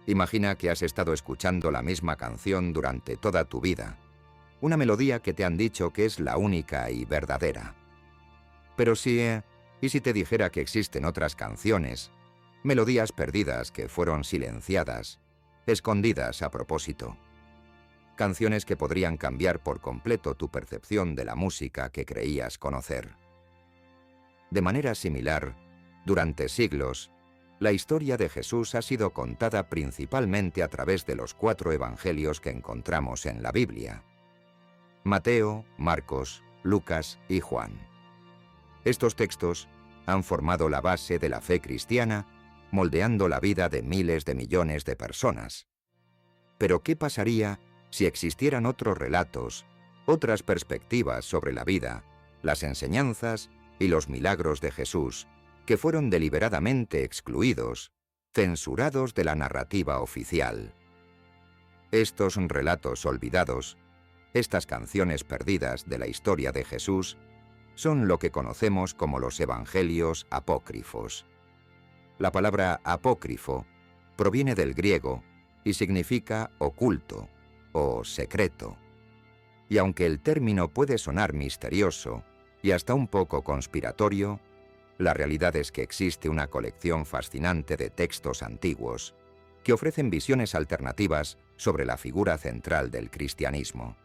Imagina que has estado escuchando la misma canción durante toda tu vida, una melodía que te han dicho que es la única y verdadera. Pero ¿y si te dijera que existen otras canciones, melodías perdidas que fueron silenciadas, escondidas a propósito? Canciones que podrían cambiar por completo tu percepción de la música que creías conocer. De manera similar, durante siglos, la historia de Jesús ha sido contada principalmente a través de los 4 evangelios que encontramos en la Biblia: Mateo, Marcos, Lucas y Juan. Estos textos han formado la base de la fe cristiana, moldeando la vida de miles de millones de personas. Pero ¿qué pasaría si existieran otros relatos, otras perspectivas sobre la vida, las enseñanzas y los milagros de Jesús, que fueron deliberadamente excluidos, censurados de la narrativa oficial? Estos relatos olvidados, estas canciones perdidas de la historia de Jesús, son lo que conocemos como los evangelios apócrifos. La palabra apócrifo proviene del griego y significa oculto o secreto. Y aunque el término puede sonar misterioso y hasta un poco conspiratorio, la realidad es que existe una colección fascinante de textos antiguos que ofrecen visiones alternativas sobre la figura central del cristianismo.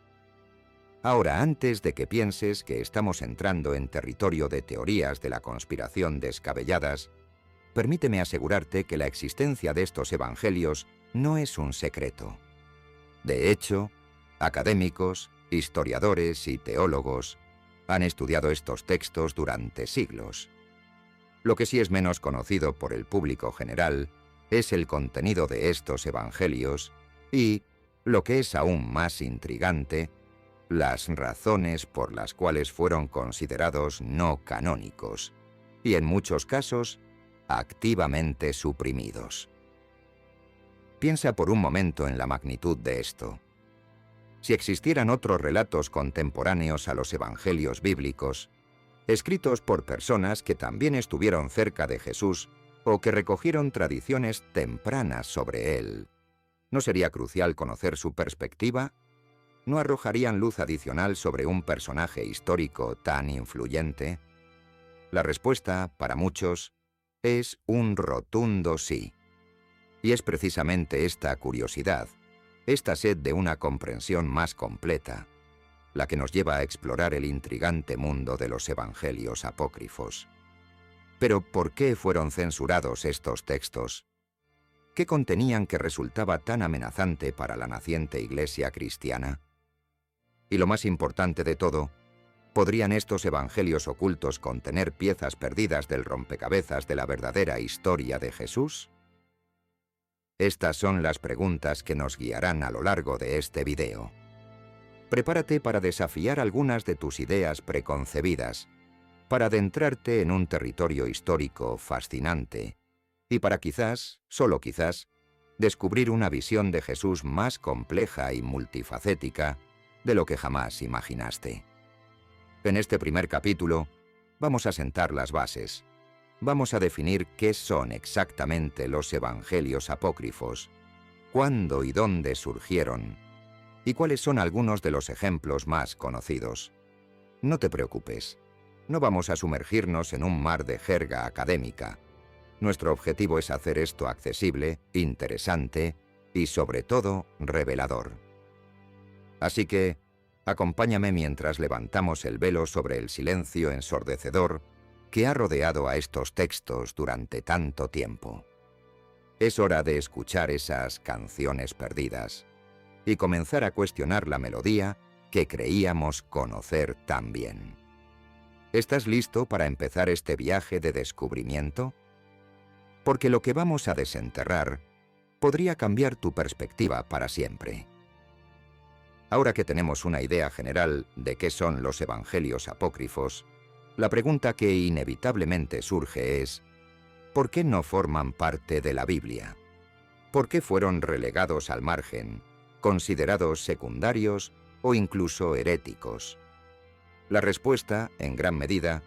Ahora, antes de que pienses que estamos entrando en territorio de teorías de la conspiración descabelladas, permíteme asegurarte que la existencia de estos evangelios no es un secreto. De hecho, académicos, historiadores y teólogos han estudiado estos textos durante siglos. Lo que sí es menos conocido por el público general es el contenido de estos evangelios y, lo que es aún más intrigante, las razones por las cuales fueron considerados no canónicos y, en muchos casos, activamente suprimidos. Piensa por un momento en la magnitud de esto. Si existieran otros relatos contemporáneos a los evangelios bíblicos, escritos por personas que también estuvieron cerca de Jesús o que recogieron tradiciones tempranas sobre él, ¿no sería crucial conocer su perspectiva? ¿No arrojarían luz adicional sobre un personaje histórico tan influyente? La respuesta, para muchos, es un rotundo sí. Y es precisamente esta curiosidad, esta sed de una comprensión más completa, la que nos lleva a explorar el intrigante mundo de los evangelios apócrifos. Pero ¿por qué fueron censurados estos textos? ¿Qué contenían que resultaba tan amenazante para la naciente Iglesia cristiana? Y lo más importante de todo, ¿podrían estos evangelios ocultos contener piezas perdidas del rompecabezas de la verdadera historia de Jesús? Estas son las preguntas que nos guiarán a lo largo de este video. Prepárate para desafiar algunas de tus ideas preconcebidas, para adentrarte en un territorio histórico fascinante y para quizás, solo quizás, descubrir una visión de Jesús más compleja y multifacética de lo que jamás imaginaste. En este primer capítulo, vamos a sentar las bases. Vamos a definir qué son exactamente los evangelios apócrifos, cuándo y dónde surgieron, y cuáles son algunos de los ejemplos más conocidos. No te preocupes, no vamos a sumergirnos en un mar de jerga académica. Nuestro objetivo es hacer esto accesible, interesante y, sobre todo, revelador. Así que, acompáñame mientras levantamos el velo sobre el silencio ensordecedor que ha rodeado a estos textos durante tanto tiempo. Es hora de escuchar esas canciones perdidas y comenzar a cuestionar la melodía que creíamos conocer tan bien. ¿Estás listo para empezar este viaje de descubrimiento? Porque lo que vamos a desenterrar podría cambiar tu perspectiva para siempre. Ahora que tenemos una idea general de qué son los evangelios apócrifos, la pregunta que inevitablemente surge es: ¿por qué no forman parte de la Biblia? ¿Por qué fueron relegados al margen, considerados secundarios o incluso heréticos? La respuesta, en gran medida,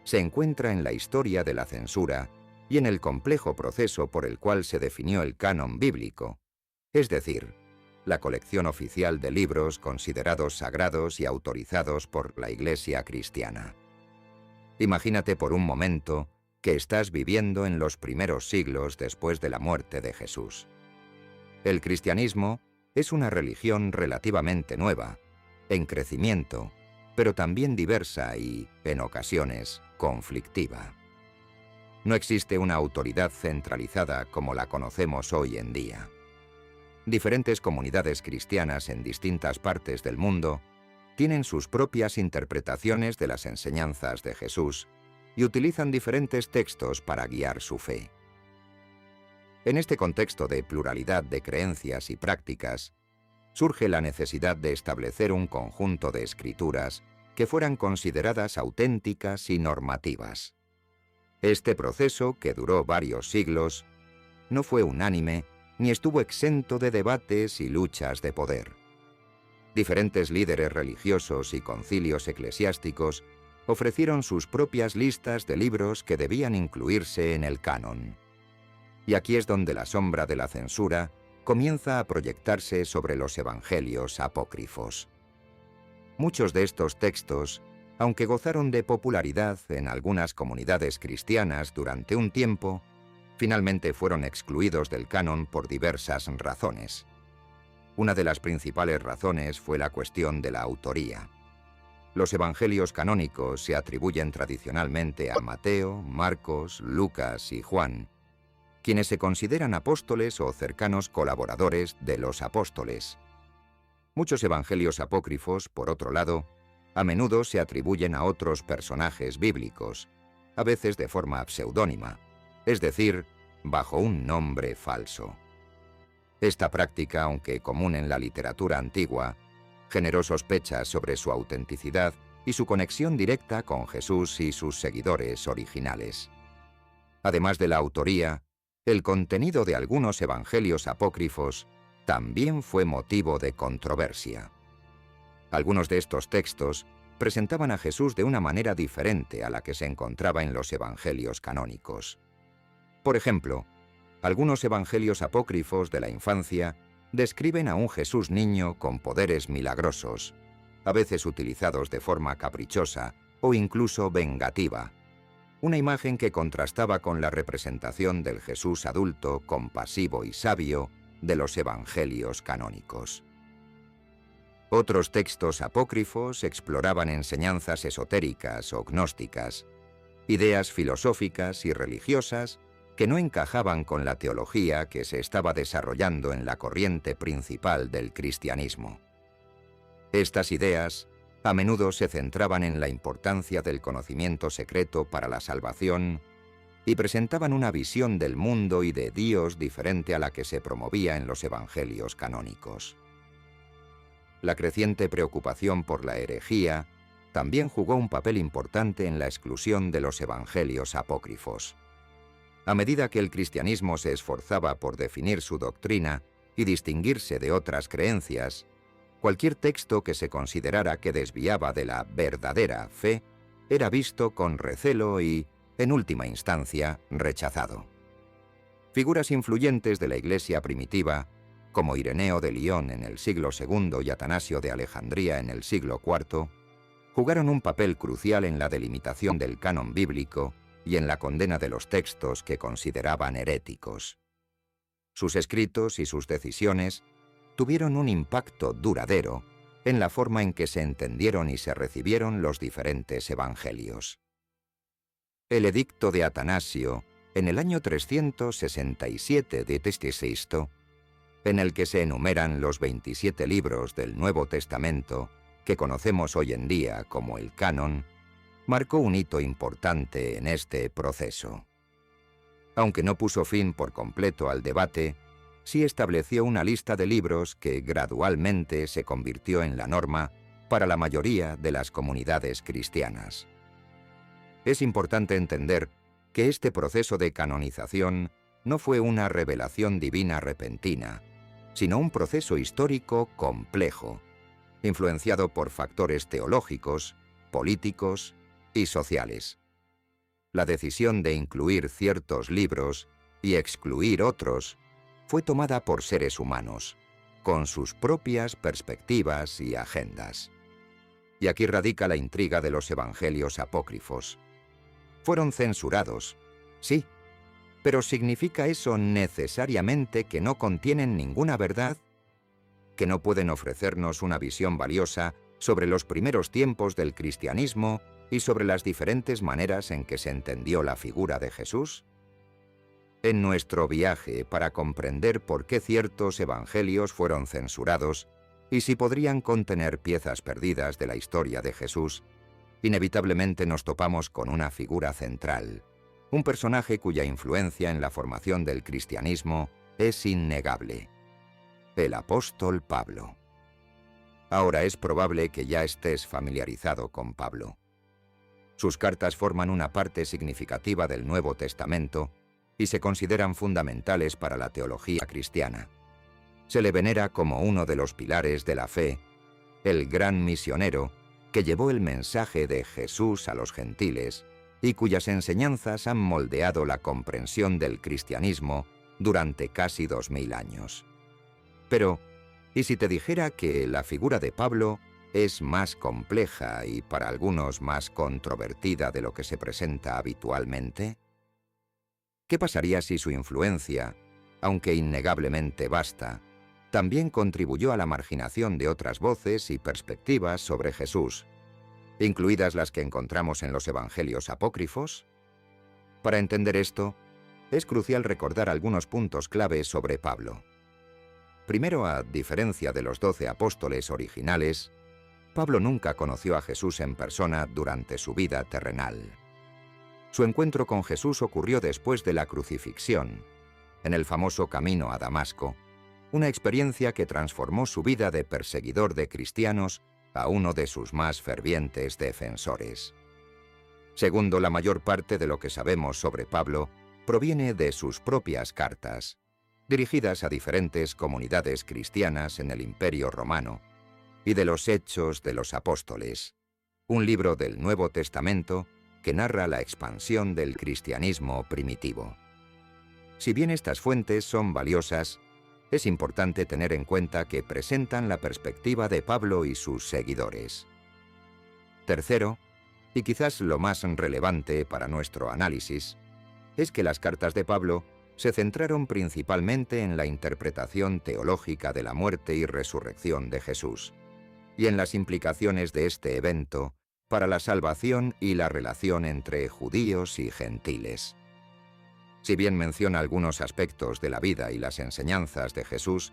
se encuentra en la historia de la censura y en el complejo proceso por el cual se definió el canon bíblico, es decir, la colección oficial de libros considerados sagrados y autorizados por la Iglesia cristiana. Imagínate por un momento que estás viviendo en los primeros siglos después de la muerte de Jesús. El cristianismo es una religión relativamente nueva, en crecimiento, pero también diversa y, en ocasiones, conflictiva. No existe una autoridad centralizada como la conocemos hoy en día. Diferentes comunidades cristianas en distintas partes del mundo tienen sus propias interpretaciones de las enseñanzas de Jesús y utilizan diferentes textos para guiar su fe. En este contexto de pluralidad de creencias y prácticas, surge la necesidad de establecer un conjunto de escrituras que fueran consideradas auténticas y normativas. Este proceso, que duró varios siglos, no fue unánime ni estuvo exento de debates y luchas de poder. Diferentes líderes religiosos y concilios eclesiásticos ofrecieron sus propias listas de libros que debían incluirse en el canon. Y aquí es donde la sombra de la censura comienza a proyectarse sobre los evangelios apócrifos. Muchos de estos textos, aunque gozaron de popularidad en algunas comunidades cristianas durante un tiempo, finalmente fueron excluidos del canon por diversas razones. Una de las principales razones fue la cuestión de la autoría. Los evangelios canónicos se atribuyen tradicionalmente a Mateo, Marcos, Lucas y Juan, quienes se consideran apóstoles o cercanos colaboradores de los apóstoles. Muchos evangelios apócrifos, por otro lado, a menudo se atribuyen a otros personajes bíblicos, a veces de forma pseudónima, es decir, bajo un nombre falso. Esta práctica, aunque común en la literatura antigua, generó sospechas sobre su autenticidad y su conexión directa con Jesús y sus seguidores originales. Además de la autoría, el contenido de algunos evangelios apócrifos también fue motivo de controversia. Algunos de estos textos presentaban a Jesús de una manera diferente a la que se encontraba en los evangelios canónicos. Por ejemplo, algunos evangelios apócrifos de la infancia describen a un Jesús niño con poderes milagrosos, a veces utilizados de forma caprichosa o incluso vengativa, una imagen que contrastaba con la representación del Jesús adulto, compasivo y sabio de los evangelios canónicos. Otros textos apócrifos exploraban enseñanzas esotéricas o gnósticas, ideas filosóficas y religiosas que no encajaban con la teología que se estaba desarrollando en la corriente principal del cristianismo. Estas ideas a menudo se centraban en la importancia del conocimiento secreto para la salvación y presentaban una visión del mundo y de Dios diferente a la que se promovía en los evangelios canónicos. La creciente preocupación por la herejía también jugó un papel importante en la exclusión de los evangelios apócrifos. A medida que el cristianismo se esforzaba por definir su doctrina y distinguirse de otras creencias, cualquier texto que se considerara que desviaba de la verdadera fe era visto con recelo y, en última instancia, rechazado. Figuras influyentes de la Iglesia primitiva, como Ireneo de Lyon en el siglo II y Atanasio de Alejandría en el siglo IV, jugaron un papel crucial en la delimitación del canon bíblico y en la condena de los textos que consideraban heréticos. Sus escritos y sus decisiones tuvieron un impacto duradero en la forma en que se entendieron y se recibieron los diferentes evangelios. El edicto de Atanasio, en el año 367 d.C., en el que se enumeran los 27 libros del Nuevo Testamento que conocemos hoy en día como el canon, marcó un hito importante en este proceso. Aunque no puso fin por completo al debate, sí estableció una lista de libros que gradualmente se convirtió en la norma para la mayoría de las comunidades cristianas. Es importante entender que este proceso de canonización no fue una revelación divina repentina, sino un proceso histórico complejo, influenciado por factores teológicos, políticos y sociales. La decisión de incluir ciertos libros y excluir otros fue tomada por seres humanos, con sus propias perspectivas y agendas. Y aquí radica la intriga de los evangelios apócrifos. Fueron censurados, sí, pero ¿significa eso necesariamente que no contienen ninguna verdad? ¿Que no pueden ofrecernos una visión valiosa sobre los primeros tiempos del cristianismo y sobre las diferentes maneras en que se entendió la figura de Jesús? En nuestro viaje para comprender por qué ciertos evangelios fueron censurados y si podrían contener piezas perdidas de la historia de Jesús, inevitablemente nos topamos con una figura central, un personaje cuya influencia en la formación del cristianismo es innegable: el apóstol Pablo. Ahora es probable que ya estés familiarizado con Pablo. Sus cartas forman una parte significativa del Nuevo Testamento y se consideran fundamentales para la teología cristiana. Se le venera como uno de los pilares de la fe, el gran misionero que llevó el mensaje de Jesús a los gentiles y cuyas enseñanzas han moldeado la comprensión del cristianismo durante casi 2000 años. Pero, ¿y si te dijera que la figura de Pablo es más compleja y para algunos más controvertida de lo que se presenta habitualmente? ¿Qué pasaría si su influencia, aunque innegablemente vasta, también contribuyó a la marginación de otras voces y perspectivas sobre Jesús, incluidas las que encontramos en los evangelios apócrifos? Para entender esto, es crucial recordar algunos puntos clave sobre Pablo. Primero, a diferencia de los 12 apóstoles originales, Pablo nunca conoció a Jesús en persona durante su vida terrenal. Su encuentro con Jesús ocurrió después de la crucifixión, en el famoso camino a Damasco, una experiencia que transformó su vida de perseguidor de cristianos a uno de sus más fervientes defensores. Segundo, la mayor parte de lo que sabemos sobre Pablo proviene de sus propias cartas, dirigidas a diferentes comunidades cristianas en el Imperio Romano, y de los Hechos de los Apóstoles, un libro del Nuevo Testamento que narra la expansión del cristianismo primitivo. Si bien estas fuentes son valiosas, es importante tener en cuenta que presentan la perspectiva de Pablo y sus seguidores. Tercero, y quizás lo más relevante para nuestro análisis, es que las cartas de Pablo se centraron principalmente en la interpretación teológica de la muerte y resurrección de Jesús, y en las implicaciones de este evento para la salvación y la relación entre judíos y gentiles. Si bien menciona algunos aspectos de la vida y las enseñanzas de Jesús,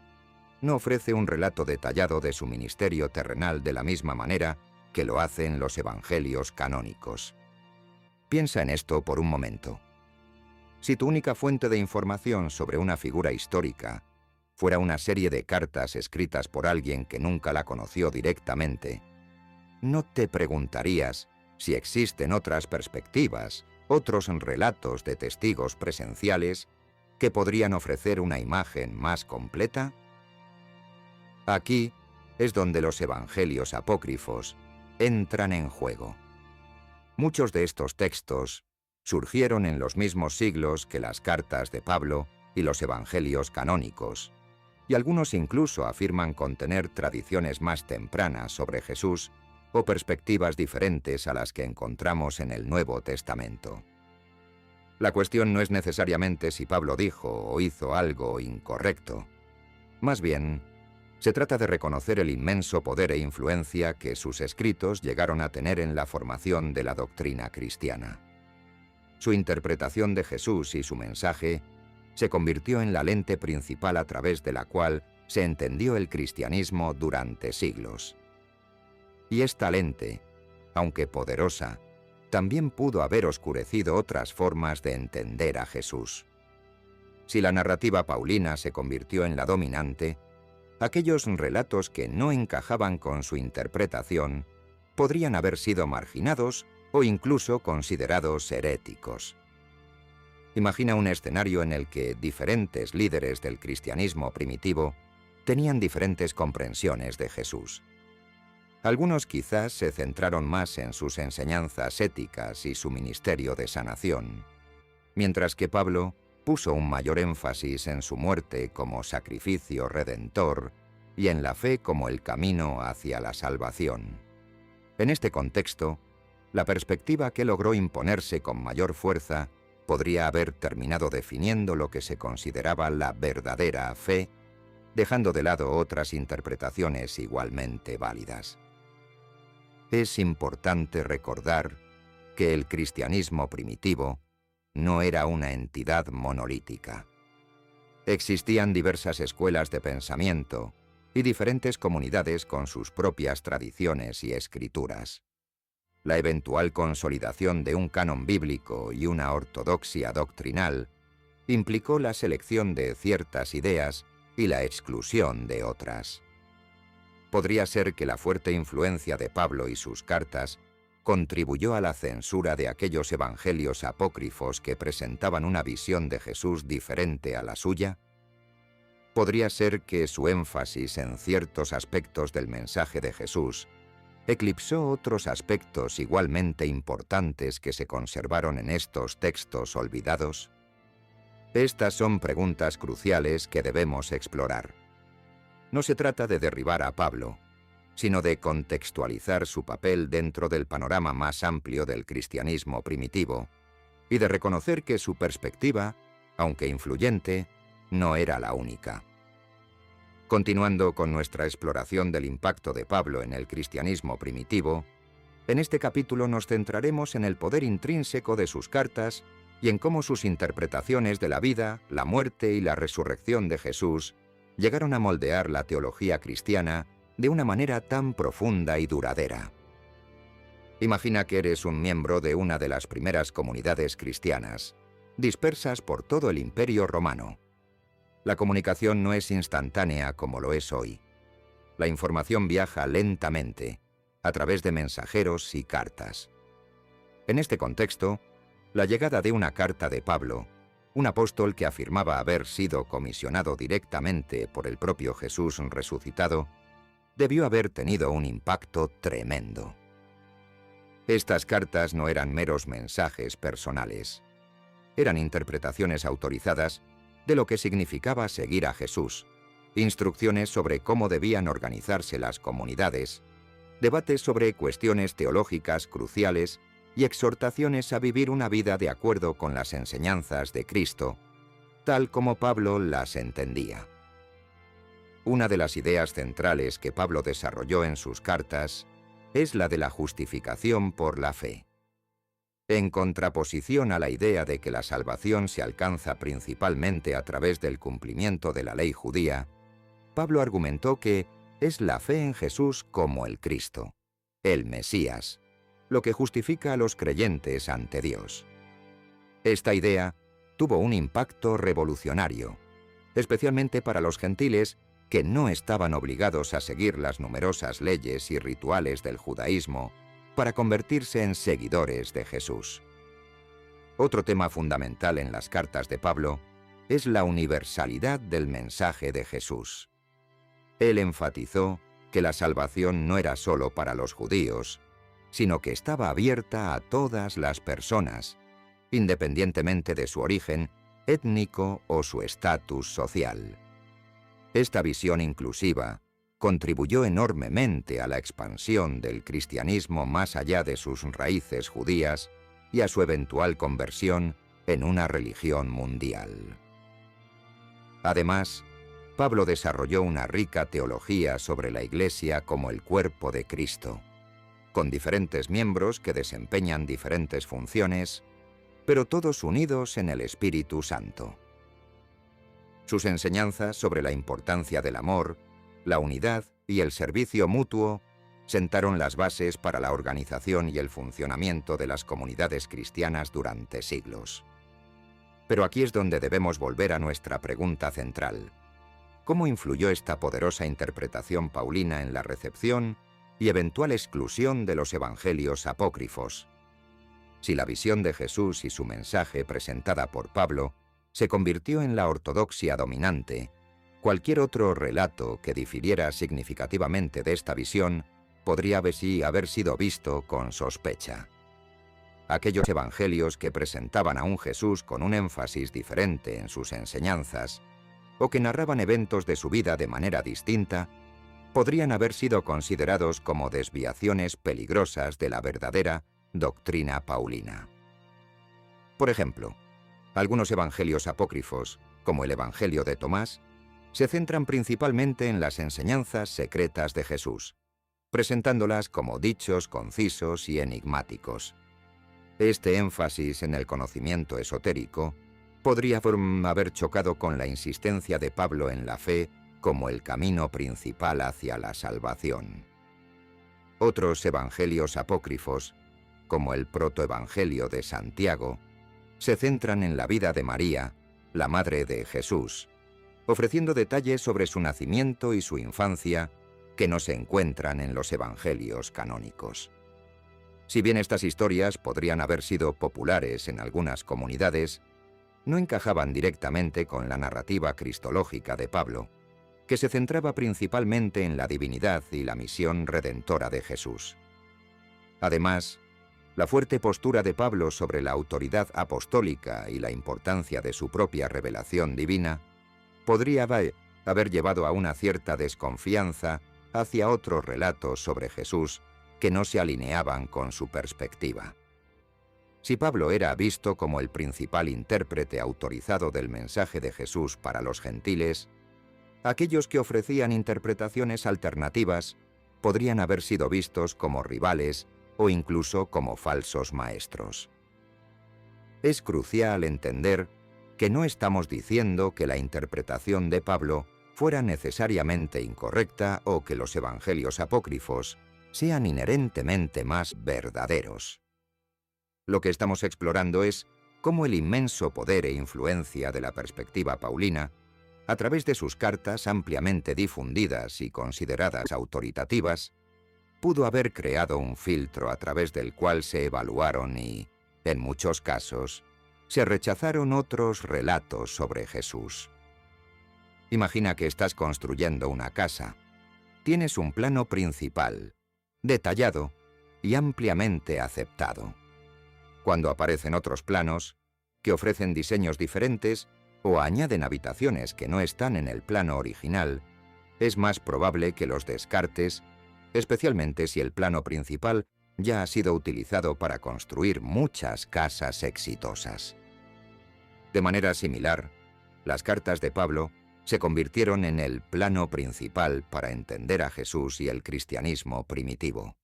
no ofrece un relato detallado de su ministerio terrenal de la misma manera que lo hacen los evangelios canónicos. Piensa en esto por un momento. Si tu única fuente de información sobre una figura histórica fuera una serie de cartas escritas por alguien que nunca la conoció directamente, ¿no te preguntarías si existen otras perspectivas, otros relatos de testigos presenciales que podrían ofrecer una imagen más completa? Aquí es donde los evangelios apócrifos entran en juego. Muchos de estos textos surgieron en los mismos siglos que las cartas de Pablo y los evangelios canónicos, y algunos incluso afirman contener tradiciones más tempranas sobre Jesús o perspectivas diferentes a las que encontramos en el Nuevo Testamento. La cuestión no es necesariamente si Pablo dijo o hizo algo incorrecto. Más bien, se trata de reconocer el inmenso poder e influencia que sus escritos llegaron a tener en la formación de la doctrina cristiana. Su interpretación de Jesús y su mensaje se convirtió en la lente principal a través de la cual se entendió el cristianismo durante siglos. Y esta lente, aunque poderosa, también pudo haber oscurecido otras formas de entender a Jesús. Si la narrativa paulina se convirtió en la dominante, aquellos relatos que no encajaban con su interpretación podrían haber sido marginados o incluso considerados heréticos. Imagina un escenario en el que diferentes líderes del cristianismo primitivo tenían diferentes comprensiones de Jesús. Algunos quizás se centraron más en sus enseñanzas éticas y su ministerio de sanación, mientras que Pablo puso un mayor énfasis en su muerte como sacrificio redentor y en la fe como el camino hacia la salvación. En este contexto, la perspectiva que logró imponerse con mayor fuerza podría haber terminado definiendo lo que se consideraba la verdadera fe, dejando de lado otras interpretaciones igualmente válidas. Es importante recordar que el cristianismo primitivo no era una entidad monolítica. Existían diversas escuelas de pensamiento y diferentes comunidades con sus propias tradiciones y escrituras. La eventual consolidación de un canon bíblico y una ortodoxia doctrinal implicó la selección de ciertas ideas y la exclusión de otras. Podría ser que la fuerte influencia de Pablo y sus cartas contribuyó a la censura de aquellos evangelios apócrifos que presentaban una visión de Jesús diferente a la suya. Podría ser que su énfasis en ciertos aspectos del mensaje de Jesús eclipsó otros aspectos igualmente importantes que se conservaron en estos textos olvidados. Estas son preguntas cruciales que debemos explorar. No se trata de derribar a Pablo, sino de contextualizar su papel dentro del panorama más amplio del cristianismo primitivo y de reconocer que su perspectiva, aunque influyente, no era la única. Continuando con nuestra exploración del impacto de Pablo en el cristianismo primitivo, en este capítulo nos centraremos en el poder intrínseco de sus cartas y en cómo sus interpretaciones de la vida, la muerte y la resurrección de Jesús llegaron a moldear la teología cristiana de una manera tan profunda y duradera. Imagina que eres un miembro de una de las primeras comunidades cristianas, dispersas por todo el Imperio Romano. La comunicación no es instantánea como lo es hoy. La información viaja lentamente, a través de mensajeros y cartas. En este contexto, la llegada de una carta de Pablo, un apóstol que afirmaba haber sido comisionado directamente por el propio Jesús resucitado, debió haber tenido un impacto tremendo. Estas cartas no eran meros mensajes personales. Eran interpretaciones autorizadas de lo que significaba seguir a Jesús, instrucciones sobre cómo debían organizarse las comunidades, debates sobre cuestiones teológicas cruciales y exhortaciones a vivir una vida de acuerdo con las enseñanzas de Cristo, tal como Pablo las entendía. Una de las ideas centrales que Pablo desarrolló en sus cartas es la de la justificación por la fe. En contraposición a la idea de que la salvación se alcanza principalmente a través del cumplimiento de la ley judía, Pablo argumentó que es la fe en Jesús como el Cristo, el Mesías, lo que justifica a los creyentes ante Dios. Esta idea tuvo un impacto revolucionario, especialmente para los gentiles que no estaban obligados a seguir las numerosas leyes y rituales del judaísmo para convertirse en seguidores de Jesús. Otro tema fundamental en las cartas de Pablo es la universalidad del mensaje de Jesús. Él enfatizó que la salvación no era solo para los judíos, sino que estaba abierta a todas las personas, independientemente de su origen étnico o su estatus social. Esta visión inclusiva contribuyó enormemente a la expansión del cristianismo más allá de sus raíces judías y a su eventual conversión en una religión mundial. Además, Pablo desarrolló una rica teología sobre la Iglesia como el cuerpo de Cristo, con diferentes miembros que desempeñan diferentes funciones, pero todos unidos en el Espíritu Santo. Sus enseñanzas sobre la importancia del amor, la unidad y el servicio mutuo sentaron las bases para la organización y el funcionamiento de las comunidades cristianas durante siglos. Pero aquí es donde debemos volver a nuestra pregunta central. ¿Cómo influyó esta poderosa interpretación paulina en la recepción y eventual exclusión de los evangelios apócrifos? Si la visión de Jesús y su mensaje presentada por Pablo se convirtió en la ortodoxia dominante, cualquier otro relato que difiriera significativamente de esta visión podría haber sido visto con sospecha. aquellos evangelios que presentaban a un Jesús con un énfasis diferente en sus enseñanzas, o que narraban eventos de su vida de manera distinta, podrían haber sido considerados como desviaciones peligrosas de la verdadera doctrina paulina. Por ejemplo, algunos evangelios apócrifos, como el Evangelio de Tomás, se centran principalmente en las enseñanzas secretas de Jesús, presentándolas como dichos concisos y enigmáticos. Este énfasis en el conocimiento esotérico podría haber chocado con la insistencia de Pablo en la fe como el camino principal hacia la salvación. Otros evangelios apócrifos, como el protoevangelio de Santiago, se centran en la vida de María, la madre de Jesús, ofreciendo detalles sobre su nacimiento y su infancia que no se encuentran en los evangelios canónicos. Si bien estas historias podrían haber sido populares en algunas comunidades, no encajaban directamente con la narrativa cristológica de Pablo, que se centraba principalmente en la divinidad y la misión redentora de Jesús. Además, la fuerte postura de Pablo sobre la autoridad apostólica y la importancia de su propia revelación divina podría haber llevado a una cierta desconfianza hacia otros relatos sobre Jesús que no se alineaban con su perspectiva. Si Pablo era visto como el principal intérprete autorizado del mensaje de Jesús para los gentiles, aquellos que ofrecían interpretaciones alternativas podrían haber sido vistos como rivales o incluso como falsos maestros. Es crucial entender que no estamos diciendo que la interpretación de Pablo fuera necesariamente incorrecta o que los evangelios apócrifos sean inherentemente más verdaderos. Lo que estamos explorando es cómo el inmenso poder e influencia de la perspectiva paulina, a través de sus cartas ampliamente difundidas y consideradas autoritativas, pudo haber creado un filtro a través del cual se evaluaron y, en muchos casos, se rechazaron otros relatos sobre Jesús. Imagina que estás construyendo una casa. Tienes un plano principal, detallado y ampliamente aceptado. Cuando aparecen otros planos, que ofrecen diseños diferentes o añaden habitaciones que no están en el plano original, es más probable que los descartes, especialmente si el plano principal ya ha sido utilizado para construir muchas casas exitosas. De manera similar, las cartas de Pablo se convirtieron en el plano principal para entender a Jesús y el cristianismo primitivo.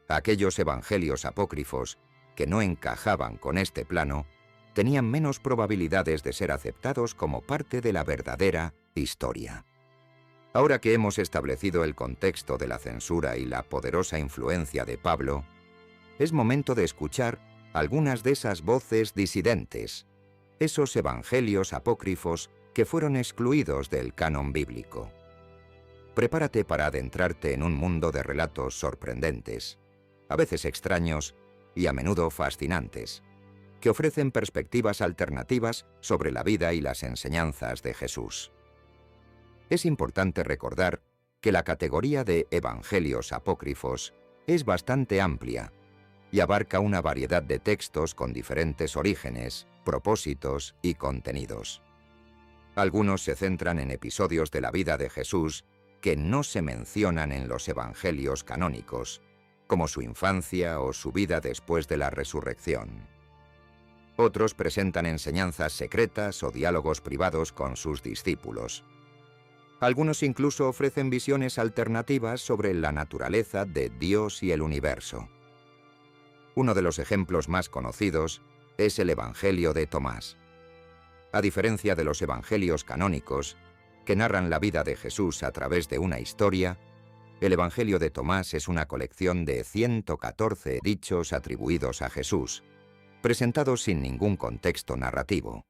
Aquellos evangelios apócrifos que no encajaban con este plano tenían menos probabilidades de ser aceptados como parte de la verdadera historia. Ahora que hemos establecido el contexto de la censura y la poderosa influencia de Pablo, es momento de escuchar algunas de esas voces disidentes, esos evangelios apócrifos que fueron excluidos del canon bíblico. Prepárate para adentrarte en un mundo de relatos sorprendentes, a veces extraños y a menudo fascinantes, que ofrecen perspectivas alternativas sobre la vida y las enseñanzas de Jesús. Es importante recordar que la categoría de evangelios apócrifos es bastante amplia y abarca una variedad de textos con diferentes orígenes, propósitos y contenidos. Algunos se centran en episodios de la vida de Jesús que no se mencionan en los evangelios canónicos, como su infancia o su vida después de la resurrección. Otros presentan enseñanzas secretas o diálogos privados con sus discípulos. Algunos incluso ofrecen visiones alternativas sobre la naturaleza de Dios y el universo. Uno de los ejemplos más conocidos es el Evangelio de Tomás. A diferencia de los evangelios canónicos, que narran la vida de Jesús a través de una historia, el Evangelio de Tomás es una colección de 114 dichos atribuidos a Jesús, presentados sin ningún contexto narrativo.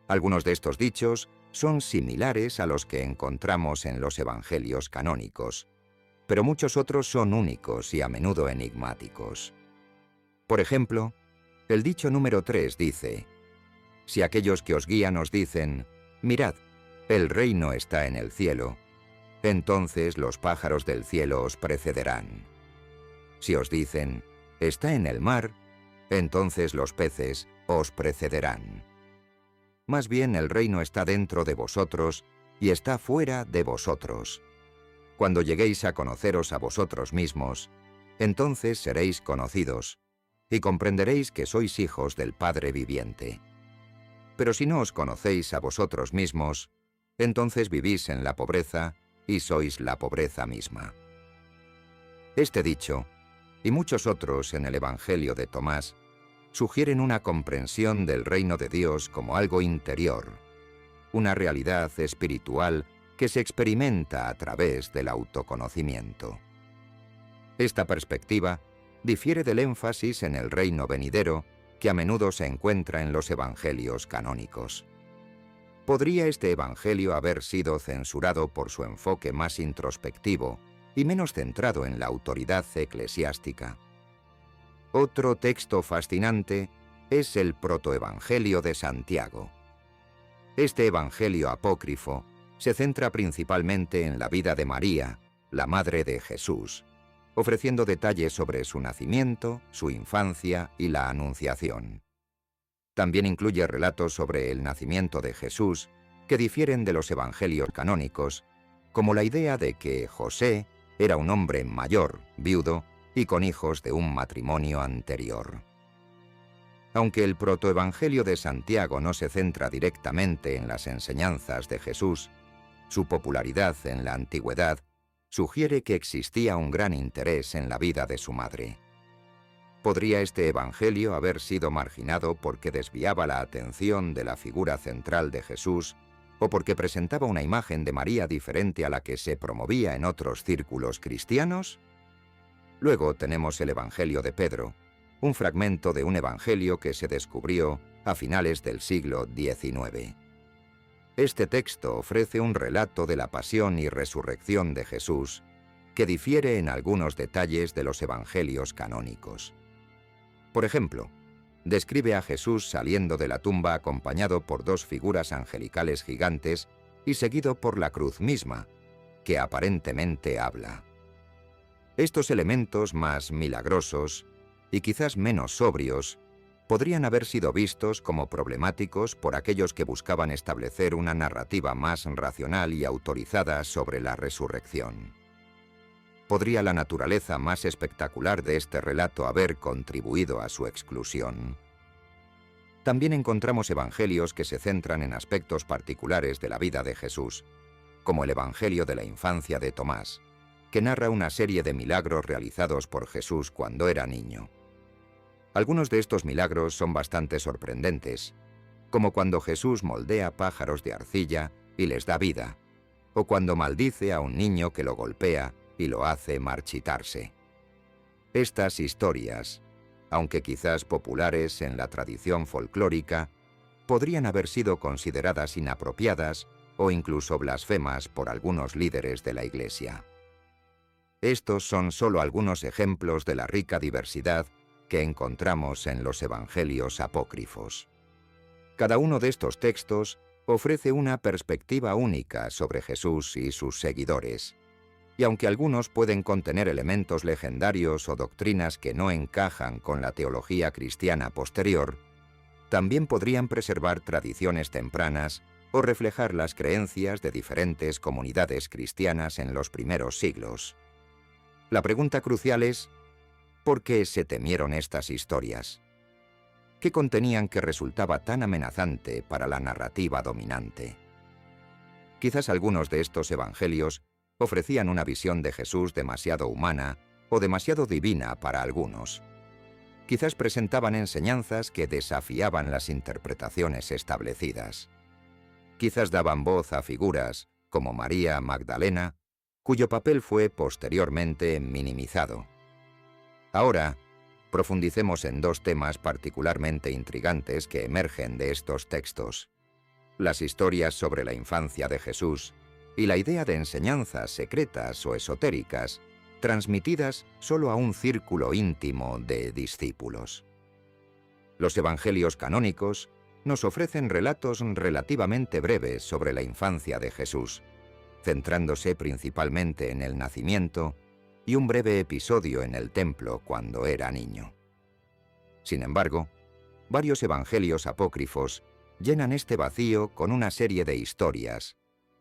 Algunos de estos dichos son similares a los que encontramos en los evangelios canónicos, pero muchos otros son únicos y a menudo enigmáticos. Por ejemplo, el dicho número 3 dice: «Si aquellos que os guían os dicen, mirad, el reino está en el cielo, entonces los pájaros del cielo os precederán. Si os dicen, está en el mar, entonces los peces os precederán. Más bien el reino está dentro de vosotros y está fuera de vosotros. Cuando lleguéis a conoceros a vosotros mismos, entonces seréis conocidos y comprenderéis que sois hijos del Padre viviente. Pero si no os conocéis a vosotros mismos, entonces vivís en la pobreza y sois la pobreza misma. Este dicho, y muchos otros en el Evangelio de Tomás, sugieren una comprensión del reino de Dios como algo interior, una realidad espiritual que se experimenta a través del autoconocimiento. Esta perspectiva difiere del énfasis en el reino venidero que a menudo se encuentra en los evangelios canónicos. ¿Podría este evangelio haber sido censurado por su enfoque más introspectivo y menos centrado en la autoridad eclesiástica? Otro texto fascinante es el protoevangelio de Santiago. Este evangelio apócrifo se centra principalmente en la vida de María, la madre de Jesús, ofreciendo detalles sobre su nacimiento, su infancia y la anunciación. También incluye relatos sobre el nacimiento de Jesús que difieren de los evangelios canónicos, como la idea de que José era un hombre mayor, viudo, y con hijos de un matrimonio anterior. Aunque el protoevangelio de Santiago no se centra directamente en las enseñanzas de Jesús, su popularidad en la antigüedad sugiere que existía un gran interés en la vida de su madre. ¿Podría este evangelio haber sido marginado porque desviaba la atención de la figura central de Jesús o porque presentaba una imagen de María diferente a la que se promovía en otros círculos cristianos? Luego tenemos el Evangelio de Pedro, un fragmento de un evangelio que se descubrió a finales del siglo XIX. Este texto ofrece un relato de la pasión y resurrección de Jesús que difiere en algunos detalles de los evangelios canónicos. Por ejemplo, describe a Jesús saliendo de la tumba acompañado por dos figuras angelicales gigantes y seguido por la cruz misma, que aparentemente habla. Estos elementos más milagrosos y quizás menos sobrios podrían haber sido vistos como problemáticos por aquellos que buscaban establecer una narrativa más racional y autorizada sobre la resurrección. ¿Podría la naturaleza más espectacular de este relato haber contribuido a su exclusión? También encontramos evangelios que se centran en aspectos particulares de la vida de Jesús, como el Evangelio de la infancia de Tomás, que narra una serie de milagros realizados por Jesús cuando era niño. Algunos de estos milagros son bastante sorprendentes, como cuando Jesús moldea pájaros de arcilla y les da vida, o cuando maldice a un niño que lo golpea y lo hace marchitarse. Estas historias, aunque quizás populares en la tradición folclórica, podrían haber sido consideradas inapropiadas o incluso blasfemas por algunos líderes de la Iglesia. Estos son solo algunos ejemplos de la rica diversidad que encontramos en los evangelios apócrifos. Cada uno de estos textos ofrece una perspectiva única sobre Jesús y sus seguidores, y aunque algunos pueden contener elementos legendarios o doctrinas que no encajan con la teología cristiana posterior, también podrían preservar tradiciones tempranas o reflejar las creencias de diferentes comunidades cristianas en los primeros siglos. La pregunta crucial es, ¿por qué se temieron estas historias? ¿Qué contenían que resultaba tan amenazante para la narrativa dominante? Quizás algunos de estos evangelios ofrecían una visión de Jesús demasiado humana o demasiado divina para algunos. Quizás presentaban enseñanzas que desafiaban las interpretaciones establecidas. Quizás daban voz a figuras, como María Magdalena, cuyo papel fue posteriormente minimizado. Ahora, profundicemos en dos temas particularmente intrigantes que emergen de estos textos: las historias sobre la infancia de Jesús y la idea de enseñanzas secretas o esotéricas transmitidas solo a un círculo íntimo de discípulos. Los evangelios canónicos nos ofrecen relatos relativamente breves sobre la infancia de Jesús, centrándose principalmente en el nacimiento y un breve episodio en el templo cuando era niño. Sin embargo, varios evangelios apócrifos llenan este vacío con una serie de historias,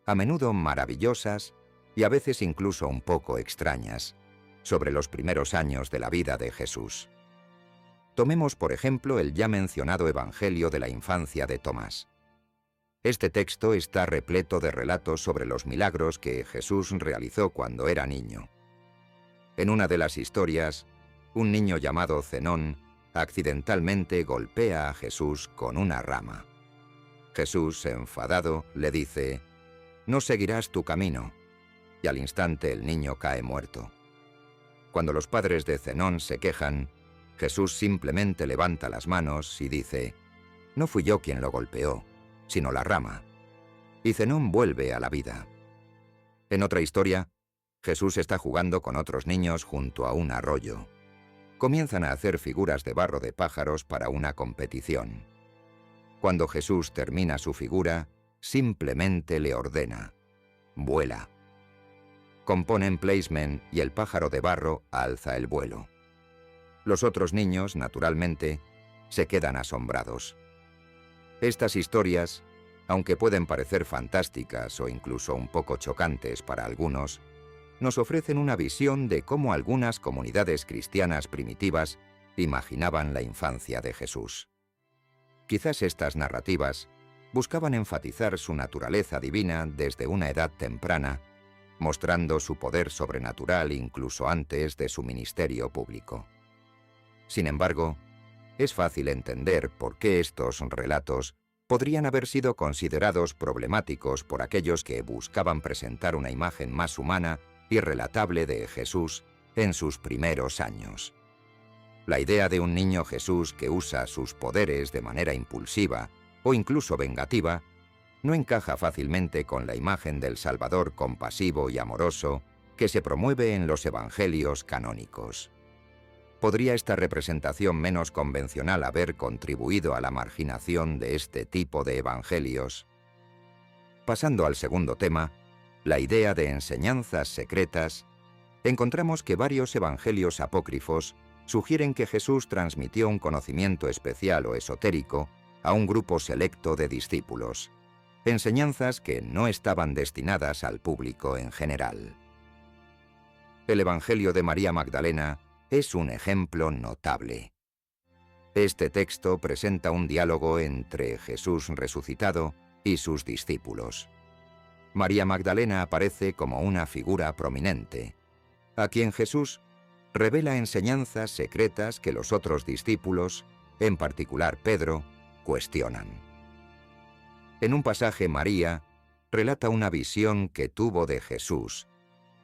a menudo maravillosas y a veces incluso un poco extrañas, sobre los primeros años de la vida de Jesús. Tomemos, por ejemplo, el ya mencionado Evangelio de la infancia de Tomás. Este texto está repleto de relatos sobre los milagros que Jesús realizó cuando era niño. En una de las historias, un niño llamado Zenón accidentalmente golpea a Jesús con una rama. Jesús, enfadado, le dice: «No seguirás tu camino», y al instante el niño cae muerto. Cuando los padres de Zenón se quejan, Jesús simplemente levanta las manos y dice: «No fui yo quien lo golpeó, sino la rama», y Zenón vuelve a la vida. En otra historia, Jesús está jugando con otros niños junto a un arroyo. Comienzan a hacer figuras de barro de pájaros para una competición. Cuando Jesús termina su figura, simplemente le ordena: «Vuela». Componen placement y el pájaro de barro alza el vuelo. Los otros niños, naturalmente, se quedan asombrados. Estas historias, aunque pueden parecer fantásticas o incluso un poco chocantes para algunos, nos ofrecen una visión de cómo algunas comunidades cristianas primitivas imaginaban la infancia de Jesús. Quizás estas narrativas buscaban enfatizar su naturaleza divina desde una edad temprana, mostrando su poder sobrenatural incluso antes de su ministerio público. Sin embargo, es fácil entender por qué estos relatos podrían haber sido considerados problemáticos por aquellos que buscaban presentar una imagen más humana y relatable de Jesús en sus primeros años. La idea de un niño Jesús que usa sus poderes de manera impulsiva o incluso vengativa no encaja fácilmente con la imagen del Salvador compasivo y amoroso que se promueve en los evangelios canónicos. ¿Podría esta representación menos convencional haber contribuido a la marginación de este tipo de evangelios? Pasando al segundo tema, la idea de enseñanzas secretas, encontramos que varios evangelios apócrifos sugieren que Jesús transmitió un conocimiento especial o esotérico a un grupo selecto de discípulos, enseñanzas que no estaban destinadas al público en general. El Evangelio de María Magdalena es un ejemplo notable. Este texto presenta un diálogo entre Jesús resucitado y sus discípulos. María Magdalena aparece como una figura prominente, a quien Jesús revela enseñanzas secretas que los otros discípulos, en particular Pedro, cuestionan. En un pasaje, María relata una visión que tuvo de Jesús,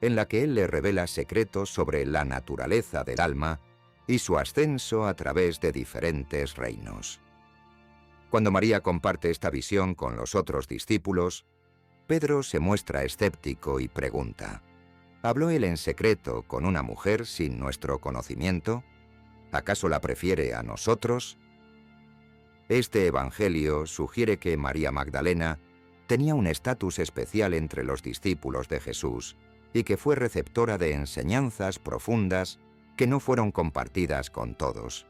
en la que él le revela secretos sobre la naturaleza del alma y su ascenso a través de diferentes reinos. Cuando María comparte esta visión con los otros discípulos, Pedro se muestra escéptico y pregunta: ¿habló él en secreto con una mujer sin nuestro conocimiento? ¿Acaso la prefiere a nosotros? Este evangelio sugiere que María Magdalena tenía un estatus especial entre los discípulos de Jesús y que fue receptora de enseñanzas profundas que no fueron compartidas con todos.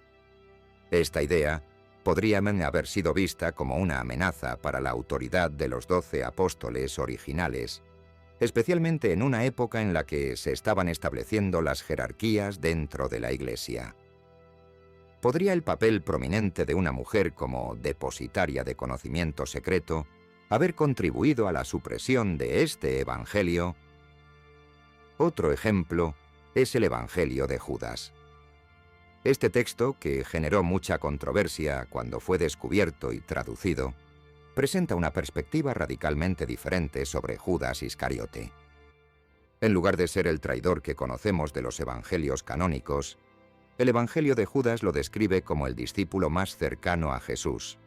Esta idea podría haber sido vista como una amenaza para la autoridad de los 12 apóstoles originales, especialmente en una época en la que se estaban estableciendo las jerarquías dentro de la Iglesia. ¿Podría el papel prominente de una mujer como depositaria de conocimiento secreto haber contribuido a la supresión de este evangelio? Otro ejemplo es el Evangelio de Judas. Este texto, que generó mucha controversia cuando fue descubierto y traducido, presenta una perspectiva radicalmente diferente sobre Judas Iscariote. En lugar de ser el traidor que conocemos de los evangelios canónicos, el Evangelio de Judas lo describe como el discípulo más cercano a Jesús,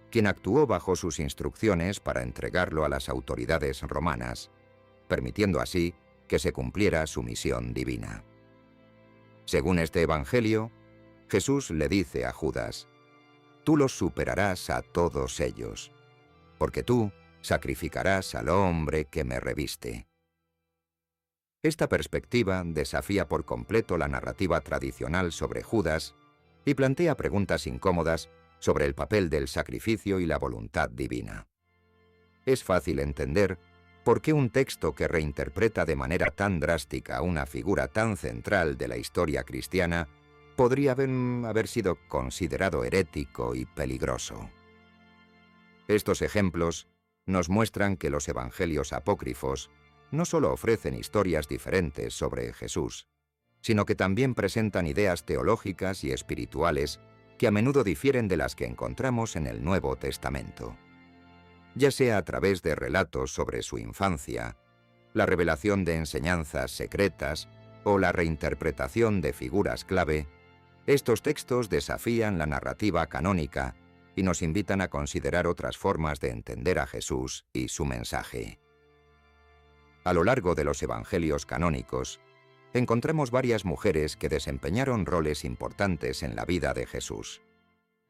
quien actuó bajo sus instrucciones para entregarlo a las autoridades romanas, permitiendo así que se cumpliera su misión divina. Según este Evangelio, Jesús le dice a Judas: «Tú los superarás a todos ellos, porque tú sacrificarás al hombre que me reviste». Esta perspectiva desafía por completo la narrativa tradicional sobre Judas y plantea preguntas incómodas sobre el papel del sacrificio y la voluntad divina. Es fácil entender por qué un texto que reinterpreta de manera tan drástica una figura tan central de la historia cristiana podría haber sido considerado herético y peligroso. Estos ejemplos nos muestran que los evangelios apócrifos no solo ofrecen historias diferentes sobre Jesús, sino que también presentan ideas teológicas y espirituales que a menudo difieren de las que encontramos en el Nuevo Testamento. Ya sea a través de relatos sobre su infancia, la revelación de enseñanzas secretas o la reinterpretación de figuras clave, estos textos desafían la narrativa canónica y nos invitan a considerar otras formas de entender a Jesús y su mensaje. A lo largo de los evangelios canónicos, encontramos varias mujeres que desempeñaron roles importantes en la vida de Jesús.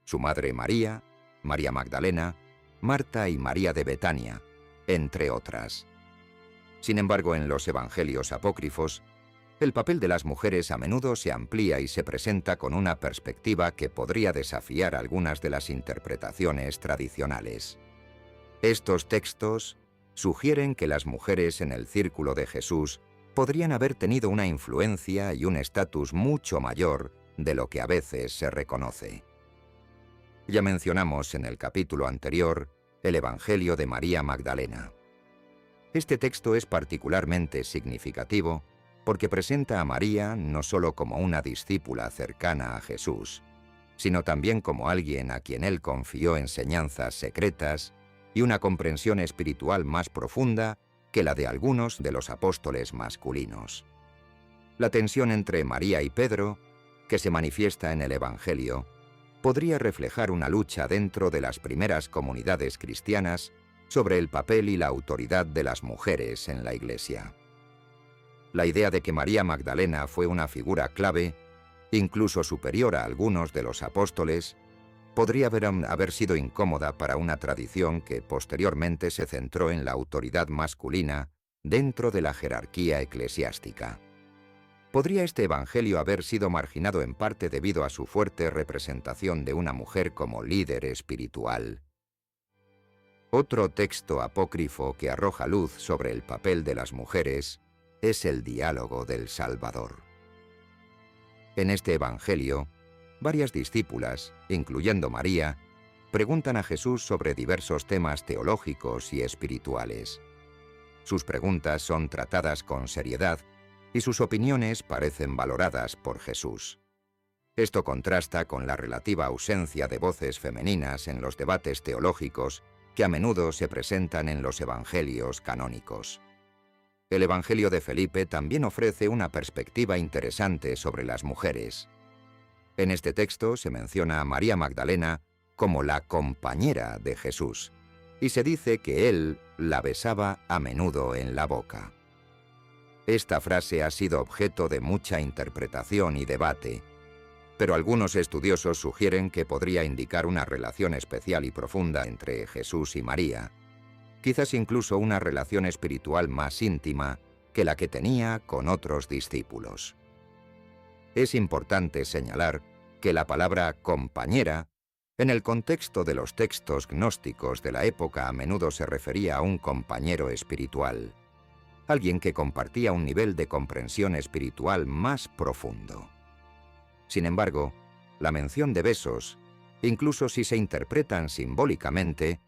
Su madre María, María Magdalena, Marta y María de Betania, entre otras. Sin embargo, en los evangelios apócrifos, el papel de las mujeres a menudo se amplía y se presenta con una perspectiva que podría desafiar algunas de las interpretaciones tradicionales. Estos textos sugieren que las mujeres en el círculo de Jesús podrían haber tenido una influencia y un estatus mucho mayor de lo que a veces se reconoce. Ya mencionamos en el capítulo anterior el Evangelio de María Magdalena. Este texto es particularmente significativo porque presenta a María no solo como una discípula cercana a Jesús, sino también como alguien a quien él confió enseñanzas secretas y una comprensión espiritual más profunda que la de algunos de los apóstoles masculinos. La tensión entre María y Pedro, que se manifiesta en el Evangelio, podría reflejar una lucha dentro de las primeras comunidades cristianas sobre el papel y la autoridad de las mujeres en la Iglesia. La idea de que María Magdalena fue una figura clave, incluso superior a algunos de los apóstoles, podría haber sido incómoda para una tradición que posteriormente se centró en la autoridad masculina dentro de la jerarquía eclesiástica. ¿Podría este evangelio haber sido marginado en parte debido a su fuerte representación de una mujer como líder espiritual? Otro texto apócrifo que arroja luz sobre el papel de las mujeres es el diálogo del Salvador. En este evangelio, varias discípulas, incluyendo María, preguntan a Jesús sobre diversos temas teológicos y espirituales. Sus preguntas son tratadas con seriedad y sus opiniones parecen valoradas por Jesús. Esto contrasta con la relativa ausencia de voces femeninas en los debates teológicos que a menudo se presentan en los evangelios canónicos. El Evangelio de Felipe también ofrece una perspectiva interesante sobre las mujeres. En este texto se menciona a María Magdalena como la compañera de Jesús, y se dice que él la besaba a menudo en la boca. Esta frase ha sido objeto de mucha interpretación y debate, pero algunos estudiosos sugieren que podría indicar una relación especial y profunda entre Jesús y María, quizás incluso una relación espiritual más íntima que la que tenía con otros discípulos. Es importante señalar que la palabra compañera, en el contexto de los textos gnósticos de la época, a menudo se refería a un compañero espiritual, alguien que compartía un nivel de comprensión espiritual más profundo. Sin embargo, la mención de besos, incluso si se interpretan simbólicamente,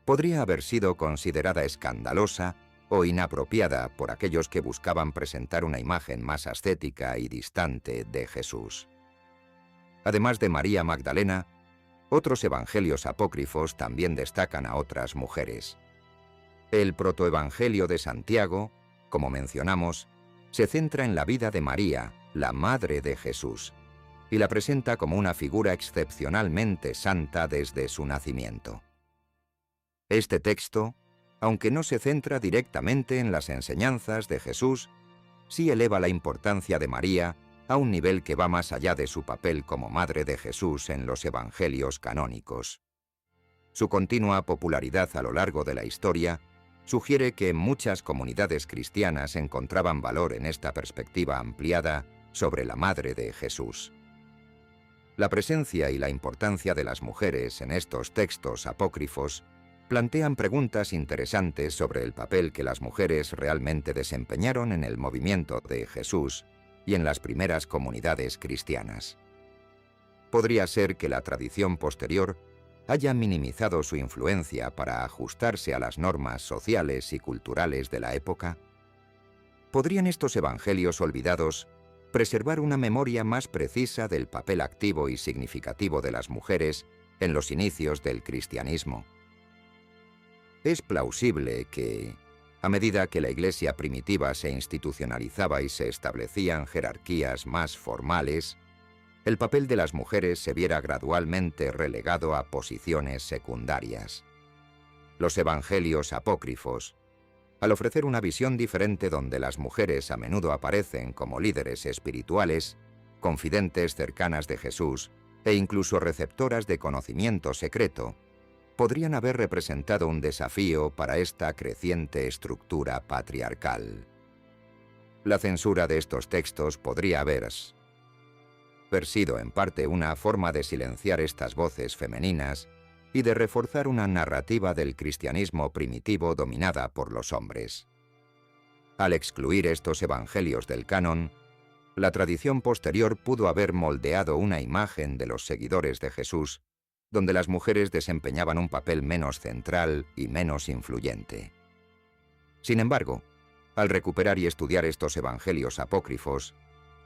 podría haber sido considerada escandalosa o inapropiada por aquellos que buscaban presentar una imagen más ascética y distante de Jesús. Además de María Magdalena, otros evangelios apócrifos también destacan a otras mujeres. El protoevangelio de Santiago, como mencionamos, se centra en la vida de María, la madre de Jesús, y la presenta como una figura excepcionalmente santa desde su nacimiento. Este texto, aunque no se centra directamente en las enseñanzas de Jesús, sí eleva la importancia de María a un nivel que va más allá de su papel como madre de Jesús en los evangelios canónicos. Su continua popularidad a lo largo de la historia sugiere que muchas comunidades cristianas encontraban valor en esta perspectiva ampliada sobre la madre de Jesús. La presencia y la importancia de las mujeres en estos textos apócrifos plantean preguntas interesantes sobre el papel que las mujeres realmente desempeñaron en el movimiento de Jesús y en las primeras comunidades cristianas. Podría ser que la tradición posterior haya minimizado su influencia para ajustarse a las normas sociales y culturales de la época. ¿Podrían estos evangelios olvidados preservar una memoria más precisa del papel activo y significativo de las mujeres en los inicios del cristianismo? Es plausible que, a medida que la Iglesia primitiva se institucionalizaba y se establecían jerarquías más formales, el papel de las mujeres se viera gradualmente relegado a posiciones secundarias. Los evangelios apócrifos, al ofrecer una visión diferente donde las mujeres a menudo aparecen como líderes espirituales, confidentes cercanas de Jesús e incluso receptoras de conocimiento secreto, podrían haber representado un desafío para esta creciente estructura patriarcal. La censura de estos textos podría haber sido en parte una forma de silenciar estas voces femeninas y de reforzar una narrativa del cristianismo primitivo dominada por los hombres. Al excluir estos evangelios del canon, la tradición posterior pudo haber moldeado una imagen de los seguidores de Jesús, donde las mujeres desempeñaban un papel menos central y menos influyente. Sin embargo, al recuperar y estudiar estos evangelios apócrifos,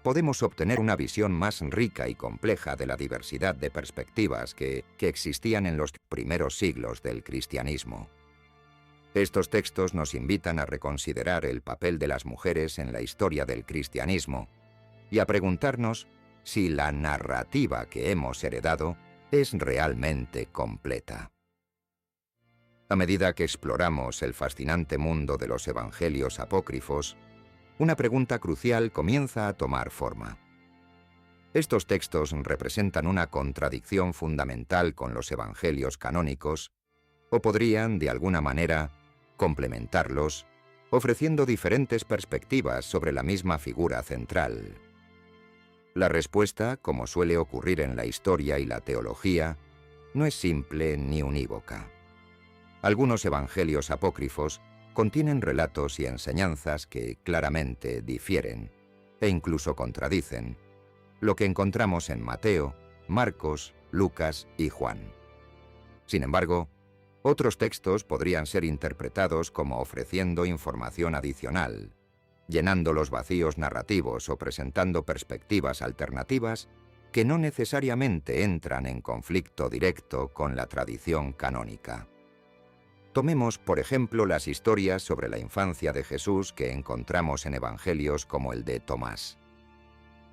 podemos obtener una visión más rica y compleja de la diversidad de perspectivas que existían en los primeros siglos del cristianismo. Estos textos nos invitan a reconsiderar el papel de las mujeres en la historia del cristianismo y a preguntarnos si la narrativa que hemos heredado es realmente completa. A medida que exploramos el fascinante mundo de los evangelios apócrifos, una pregunta crucial comienza a tomar forma. ¿Estos textos representan una contradicción fundamental con los evangelios canónicos, o podrían, de alguna manera, complementarlos, ofreciendo diferentes perspectivas sobre la misma figura central? La respuesta, como suele ocurrir en la historia y la teología, no es simple ni unívoca. Algunos evangelios apócrifos contienen relatos y enseñanzas que claramente difieren e incluso contradicen lo que encontramos en Mateo, Marcos, Lucas y Juan. Sin embargo, otros textos podrían ser interpretados como ofreciendo información adicional, llenando los vacíos narrativos o presentando perspectivas alternativas que no necesariamente entran en conflicto directo con la tradición canónica. Tomemos, por ejemplo, las historias sobre la infancia de Jesús que encontramos en evangelios como el de Tomás.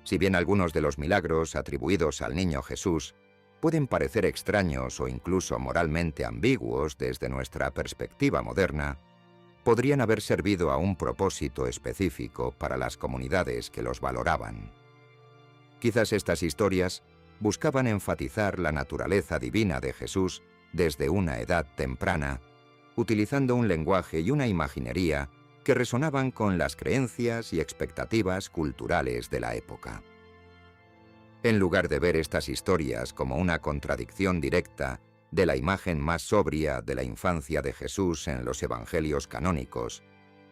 Si bien algunos de los milagros atribuidos al niño Jesús pueden parecer extraños o incluso moralmente ambiguos desde nuestra perspectiva moderna, podrían haber servido a un propósito específico para las comunidades que los valoraban. Quizás estas historias buscaban enfatizar la naturaleza divina de Jesús desde una edad temprana, utilizando un lenguaje y una imaginería que resonaban con las creencias y expectativas culturales de la época. En lugar de ver estas historias como una contradicción directa de la imagen más sobria de la infancia de Jesús en los evangelios canónicos,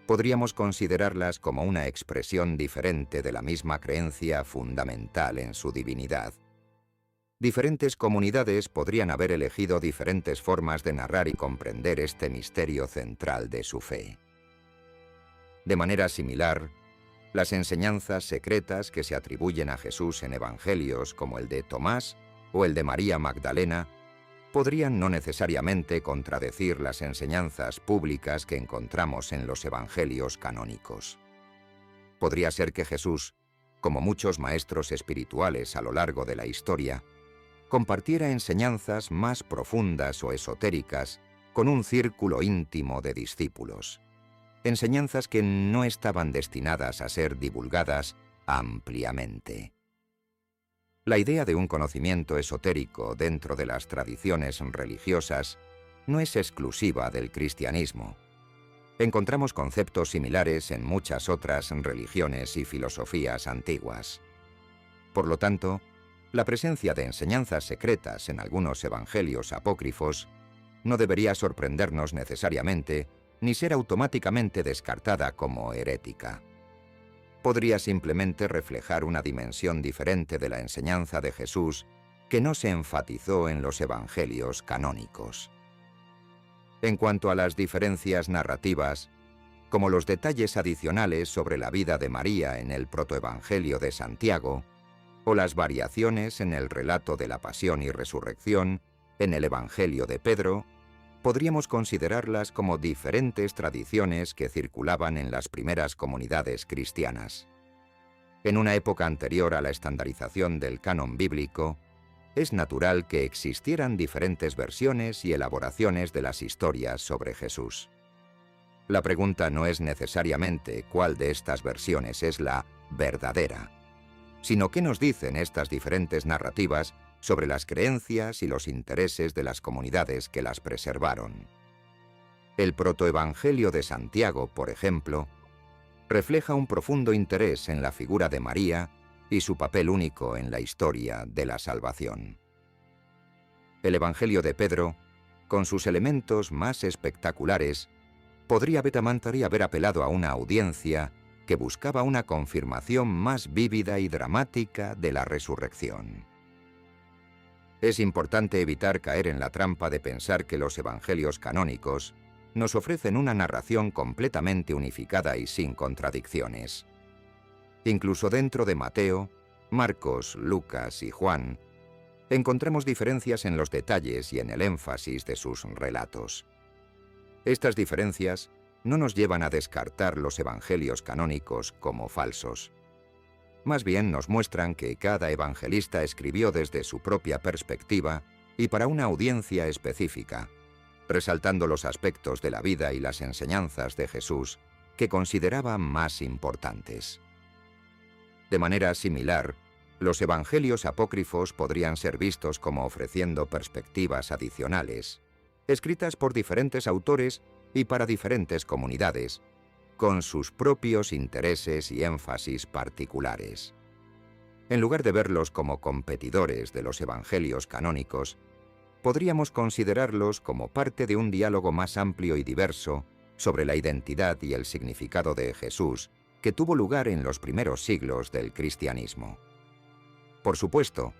podríamos considerarlas como una expresión diferente de la misma creencia fundamental en su divinidad. Diferentes comunidades podrían haber elegido diferentes formas de narrar y comprender este misterio central de su fe. De manera similar, las enseñanzas secretas que se atribuyen a Jesús en evangelios como el de Tomás o el de María Magdalena podrían no necesariamente contradecir las enseñanzas públicas que encontramos en los evangelios canónicos. Podría ser que Jesús, como muchos maestros espirituales a lo largo de la historia, compartiera enseñanzas más profundas o esotéricas con un círculo íntimo de discípulos. Enseñanzas que no estaban destinadas a ser divulgadas ampliamente. La idea de un conocimiento esotérico dentro de las tradiciones religiosas no es exclusiva del cristianismo. Encontramos conceptos similares en muchas otras religiones y filosofías antiguas. Por lo tanto, La presencia de enseñanzas secretas en algunos evangelios apócrifos no debería sorprendernos necesariamente ni ser automáticamente descartada como herética. Podría simplemente reflejar una dimensión diferente de la enseñanza de Jesús que no se enfatizó en los evangelios canónicos. En cuanto a las diferencias narrativas, como los detalles adicionales sobre la vida de María en el protoevangelio de Santiago, o las variaciones en el relato de la pasión y resurrección en el evangelio de Pedro, podríamos considerarlas como diferentes tradiciones que circulaban en las primeras comunidades cristianas. En una época anterior a la estandarización del canon bíblico, es natural que existieran diferentes versiones y elaboraciones de las historias sobre Jesús. La pregunta no es necesariamente cuál de estas versiones es la verdadera, sino qué nos dicen estas diferentes narrativas sobre las creencias y los intereses de las comunidades que las preservaron. El protoevangelio de Santiago, por ejemplo, refleja un profundo interés en la figura de María y su papel único en la historia de la salvación. El evangelio de Pedro, con sus elementos más espectaculares, podría haber apelado a una audiencia que buscaba una confirmación más vívida y dramática de la resurrección. Es importante evitar caer en la trampa de pensar que los evangelios canónicos nos ofrecen una narración completamente unificada y sin contradicciones. Incluso dentro de Mateo, Marcos, Lucas y Juan, encontramos diferencias en los detalles y en el énfasis de sus relatos. Estas diferencias no nos llevan a descartar los evangelios canónicos como falsos. Más bien nos muestran que cada evangelista escribió desde su propia perspectiva y para una audiencia específica, resaltando los aspectos de la vida y las enseñanzas de Jesús que consideraba más importantes. De manera similar, los evangelios apócrifos podrían ser vistos como ofreciendo perspectivas adicionales, escritas por diferentes autores y para diferentes comunidades, con sus propios intereses y énfasis particulares. En lugar de verlos como competidores de los evangelios canónicos, podríamos considerarlos como parte de un diálogo más amplio y diverso sobre la identidad y el significado de Jesús que tuvo lugar en los primeros siglos del cristianismo. Por supuesto,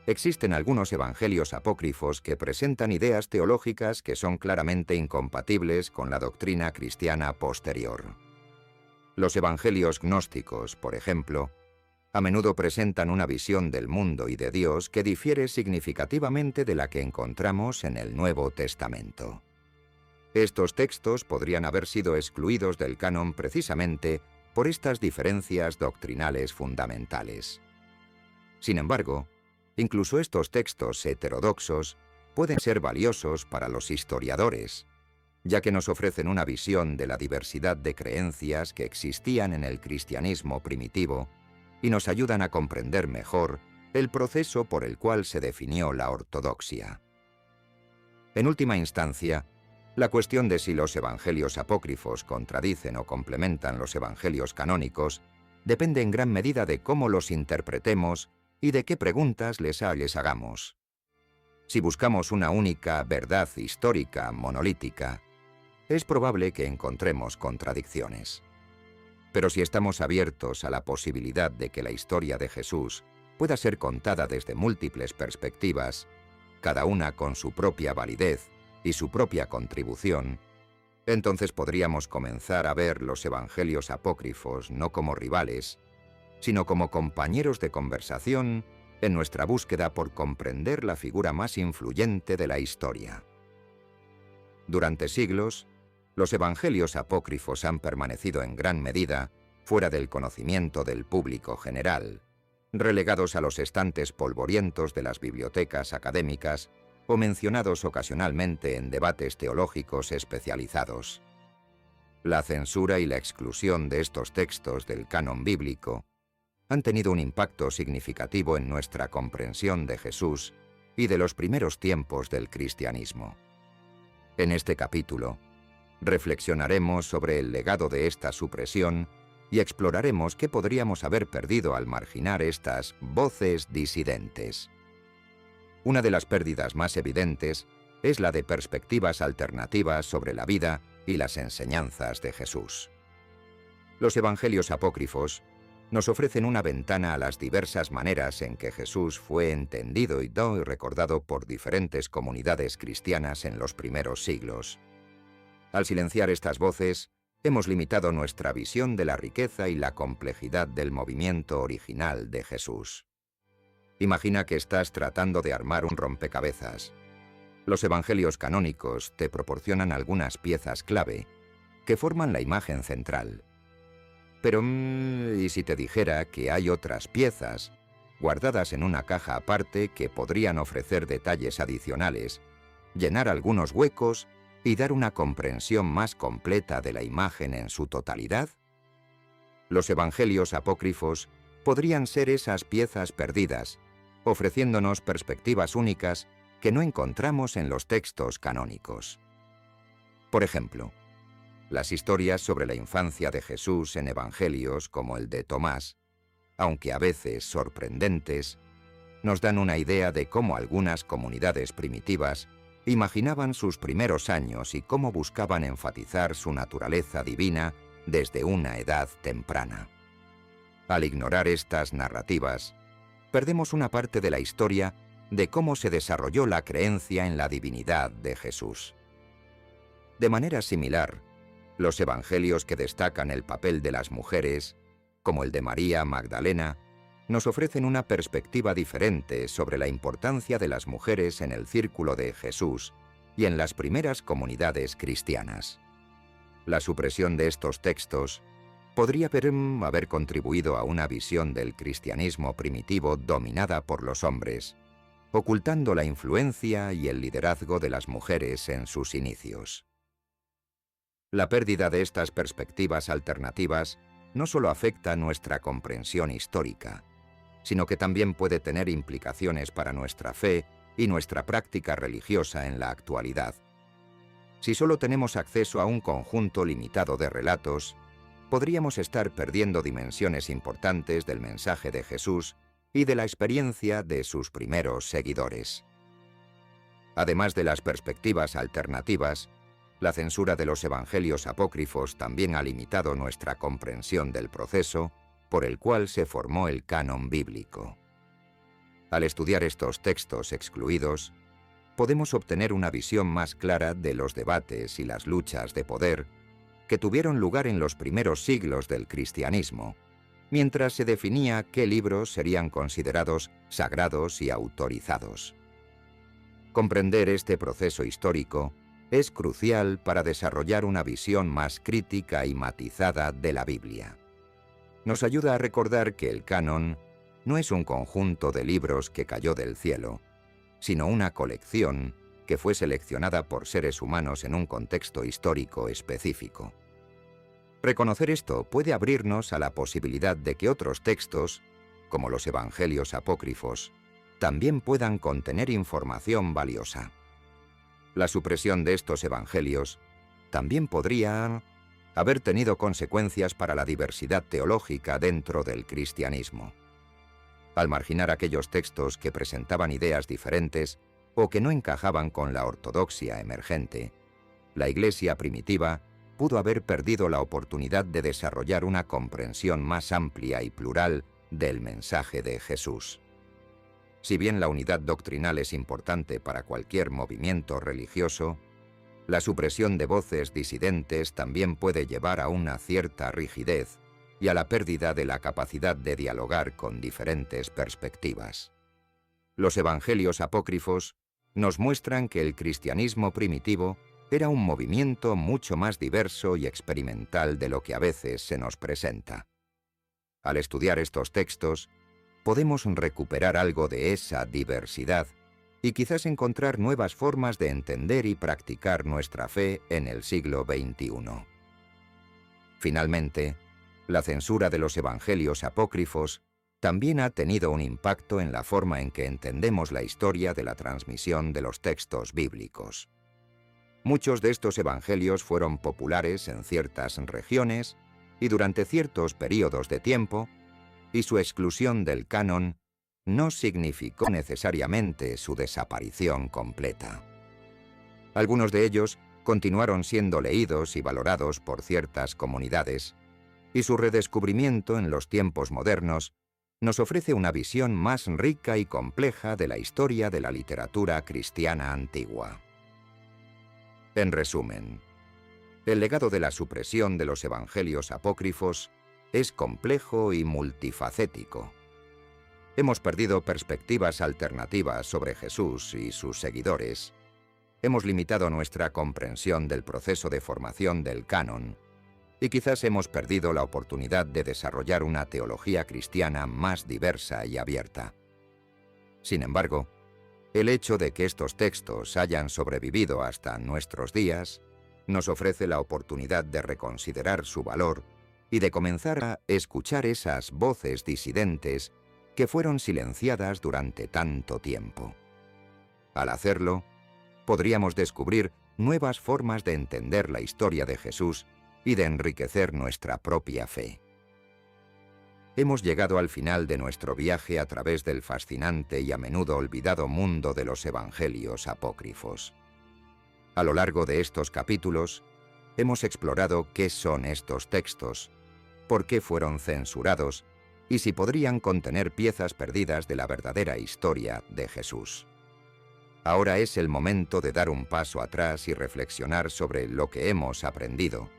existen algunos evangelios apócrifos que presentan ideas teológicas que son claramente incompatibles con la doctrina cristiana posterior. Los evangelios gnósticos, por ejemplo, a menudo presentan una visión del mundo y de Dios que difiere significativamente de la que encontramos en el Nuevo Testamento. Estos textos podrían haber sido excluidos del canon precisamente por estas diferencias doctrinales fundamentales. Sin embargo, incluso estos textos heterodoxos pueden ser valiosos para los historiadores, ya que nos ofrecen una visión de la diversidad de creencias que existían en el cristianismo primitivo y nos ayudan a comprender mejor el proceso por el cual se definió la ortodoxia. En última instancia, la cuestión de si los evangelios apócrifos contradicen o complementan los evangelios canónicos depende en gran medida de cómo los interpretemos y de qué preguntas les hagamos. Si buscamos una única verdad histórica monolítica, es probable que encontremos contradicciones. Pero si estamos abiertos a la posibilidad de que la historia de Jesús pueda ser contada desde múltiples perspectivas, cada una con su propia validez y su propia contribución, entonces podríamos comenzar a ver los evangelios apócrifos no como rivales, sino como compañeros de conversación en nuestra búsqueda por comprender la figura más influyente de la historia. Durante siglos, los evangelios apócrifos han permanecido en gran medida fuera del conocimiento del público general, relegados a los estantes polvorientos de las bibliotecas académicas o mencionados ocasionalmente en debates teológicos especializados. La censura y la exclusión de estos textos del canon bíblico han tenido un impacto significativo en nuestra comprensión de Jesús y de los primeros tiempos del cristianismo. En este capítulo, reflexionaremos sobre el legado de esta supresión y exploraremos qué podríamos haber perdido al marginar estas voces disidentes. Una de las pérdidas más evidentes es la de perspectivas alternativas sobre la vida y las enseñanzas de Jesús. Los evangelios apócrifos nos ofrecen una ventana a las diversas maneras en que Jesús fue entendido y recordado por diferentes comunidades cristianas en los primeros siglos. Al silenciar estas voces, hemos limitado nuestra visión de la riqueza y la complejidad del movimiento original de Jesús. Imagina que estás tratando de armar un rompecabezas. Los evangelios canónicos te proporcionan algunas piezas clave que forman la imagen central. Pero, ¿y si te dijera que hay otras piezas, guardadas en una caja aparte, que podrían ofrecer detalles adicionales, llenar algunos huecos y dar una comprensión más completa de la imagen en su totalidad? Los evangelios apócrifos podrían ser esas piezas perdidas, ofreciéndonos perspectivas únicas que no encontramos en los textos canónicos. Por ejemplo, las historias sobre la infancia de Jesús en evangelios como el de Tomás, aunque a veces sorprendentes, nos dan una idea de cómo algunas comunidades primitivas imaginaban sus primeros años y cómo buscaban enfatizar su naturaleza divina desde una edad temprana. Al ignorar estas narrativas, perdemos una parte de la historia de cómo se desarrolló la creencia en la divinidad de Jesús. De manera similar, los evangelios que destacan el papel de las mujeres, como el de María Magdalena, nos ofrecen una perspectiva diferente sobre la importancia de las mujeres en el círculo de Jesús y en las primeras comunidades cristianas. La supresión de estos textos podría haber contribuido a una visión del cristianismo primitivo dominada por los hombres, ocultando la influencia y el liderazgo de las mujeres en sus inicios. La pérdida de estas perspectivas alternativas no solo afecta nuestra comprensión histórica, sino que también puede tener implicaciones para nuestra fe y nuestra práctica religiosa en la actualidad. Si solo tenemos acceso a un conjunto limitado de relatos, podríamos estar perdiendo dimensiones importantes del mensaje de Jesús y de la experiencia de sus primeros seguidores. Además de las perspectivas alternativas, la censura de los evangelios apócrifos también ha limitado nuestra comprensión del proceso por el cual se formó el canon bíblico. Al estudiar estos textos excluidos, podemos obtener una visión más clara de los debates y las luchas de poder que tuvieron lugar en los primeros siglos del cristianismo, mientras se definía qué libros serían considerados sagrados y autorizados. Comprender este proceso histórico es crucial para desarrollar una visión más crítica y matizada de la Biblia. Nos ayuda a recordar que el canon no es un conjunto de libros que cayó del cielo, sino una colección que fue seleccionada por seres humanos en un contexto histórico específico. Reconocer esto puede abrirnos a la posibilidad de que otros textos, como los evangelios apócrifos, también puedan contener información valiosa. La supresión de estos evangelios también podría haber tenido consecuencias para la diversidad teológica dentro del cristianismo. Al marginar aquellos textos que presentaban ideas diferentes o que no encajaban con la ortodoxia emergente, la Iglesia primitiva pudo haber perdido la oportunidad de desarrollar una comprensión más amplia y plural del mensaje de Jesús. Si bien la unidad doctrinal es importante para cualquier movimiento religioso, la supresión de voces disidentes también puede llevar a una cierta rigidez y a la pérdida de la capacidad de dialogar con diferentes perspectivas. Los evangelios apócrifos nos muestran que el cristianismo primitivo era un movimiento mucho más diverso y experimental de lo que a veces se nos presenta. Al estudiar estos textos, podemos recuperar algo de esa diversidad y quizás encontrar nuevas formas de entender y practicar nuestra fe en el siglo XXI. Finalmente, la censura de los evangelios apócrifos también ha tenido un impacto en la forma en que entendemos la historia de la transmisión de los textos bíblicos. Muchos de estos evangelios fueron populares en ciertas regiones y durante ciertos períodos de tiempo, y su exclusión del canon no significó necesariamente su desaparición completa. Algunos de ellos continuaron siendo leídos y valorados por ciertas comunidades, y su redescubrimiento en los tiempos modernos nos ofrece una visión más rica y compleja de la historia de la literatura cristiana antigua. En resumen, el legado de la supresión de los evangelios apócrifos es complejo y multifacético. Hemos perdido perspectivas alternativas sobre Jesús y sus seguidores. Hemos limitado nuestra comprensión del proceso de formación del canon y quizás hemos perdido la oportunidad de desarrollar una teología cristiana más diversa y abierta. Sin embargo, el hecho de que estos textos hayan sobrevivido hasta nuestros días nos ofrece la oportunidad de reconsiderar su valor y de comenzar a escuchar esas voces disidentes que fueron silenciadas durante tanto tiempo. Al hacerlo, podríamos descubrir nuevas formas de entender la historia de Jesús y de enriquecer nuestra propia fe. Hemos llegado al final de nuestro viaje a través del fascinante y a menudo olvidado mundo de los evangelios apócrifos. A lo largo de estos capítulos, hemos explorado qué son estos textos, por qué fueron censurados y si podrían contener piezas perdidas de la verdadera historia de Jesús. Ahora es el momento de dar un paso atrás y reflexionar sobre lo que hemos aprendido,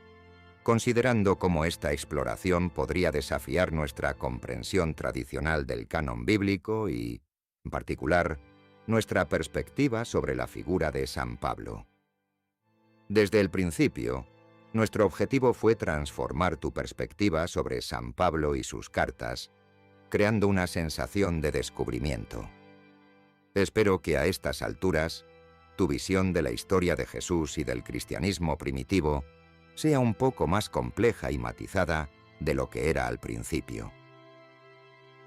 considerando cómo esta exploración podría desafiar nuestra comprensión tradicional del canon bíblico y, en particular, nuestra perspectiva sobre la figura de San Pablo. Desde el principio, nuestro objetivo fue transformar tu perspectiva sobre San Pablo y sus cartas, creando una sensación de descubrimiento. Espero que a estas alturas, tu visión de la historia de Jesús y del cristianismo primitivo sea un poco más compleja y matizada de lo que era al principio.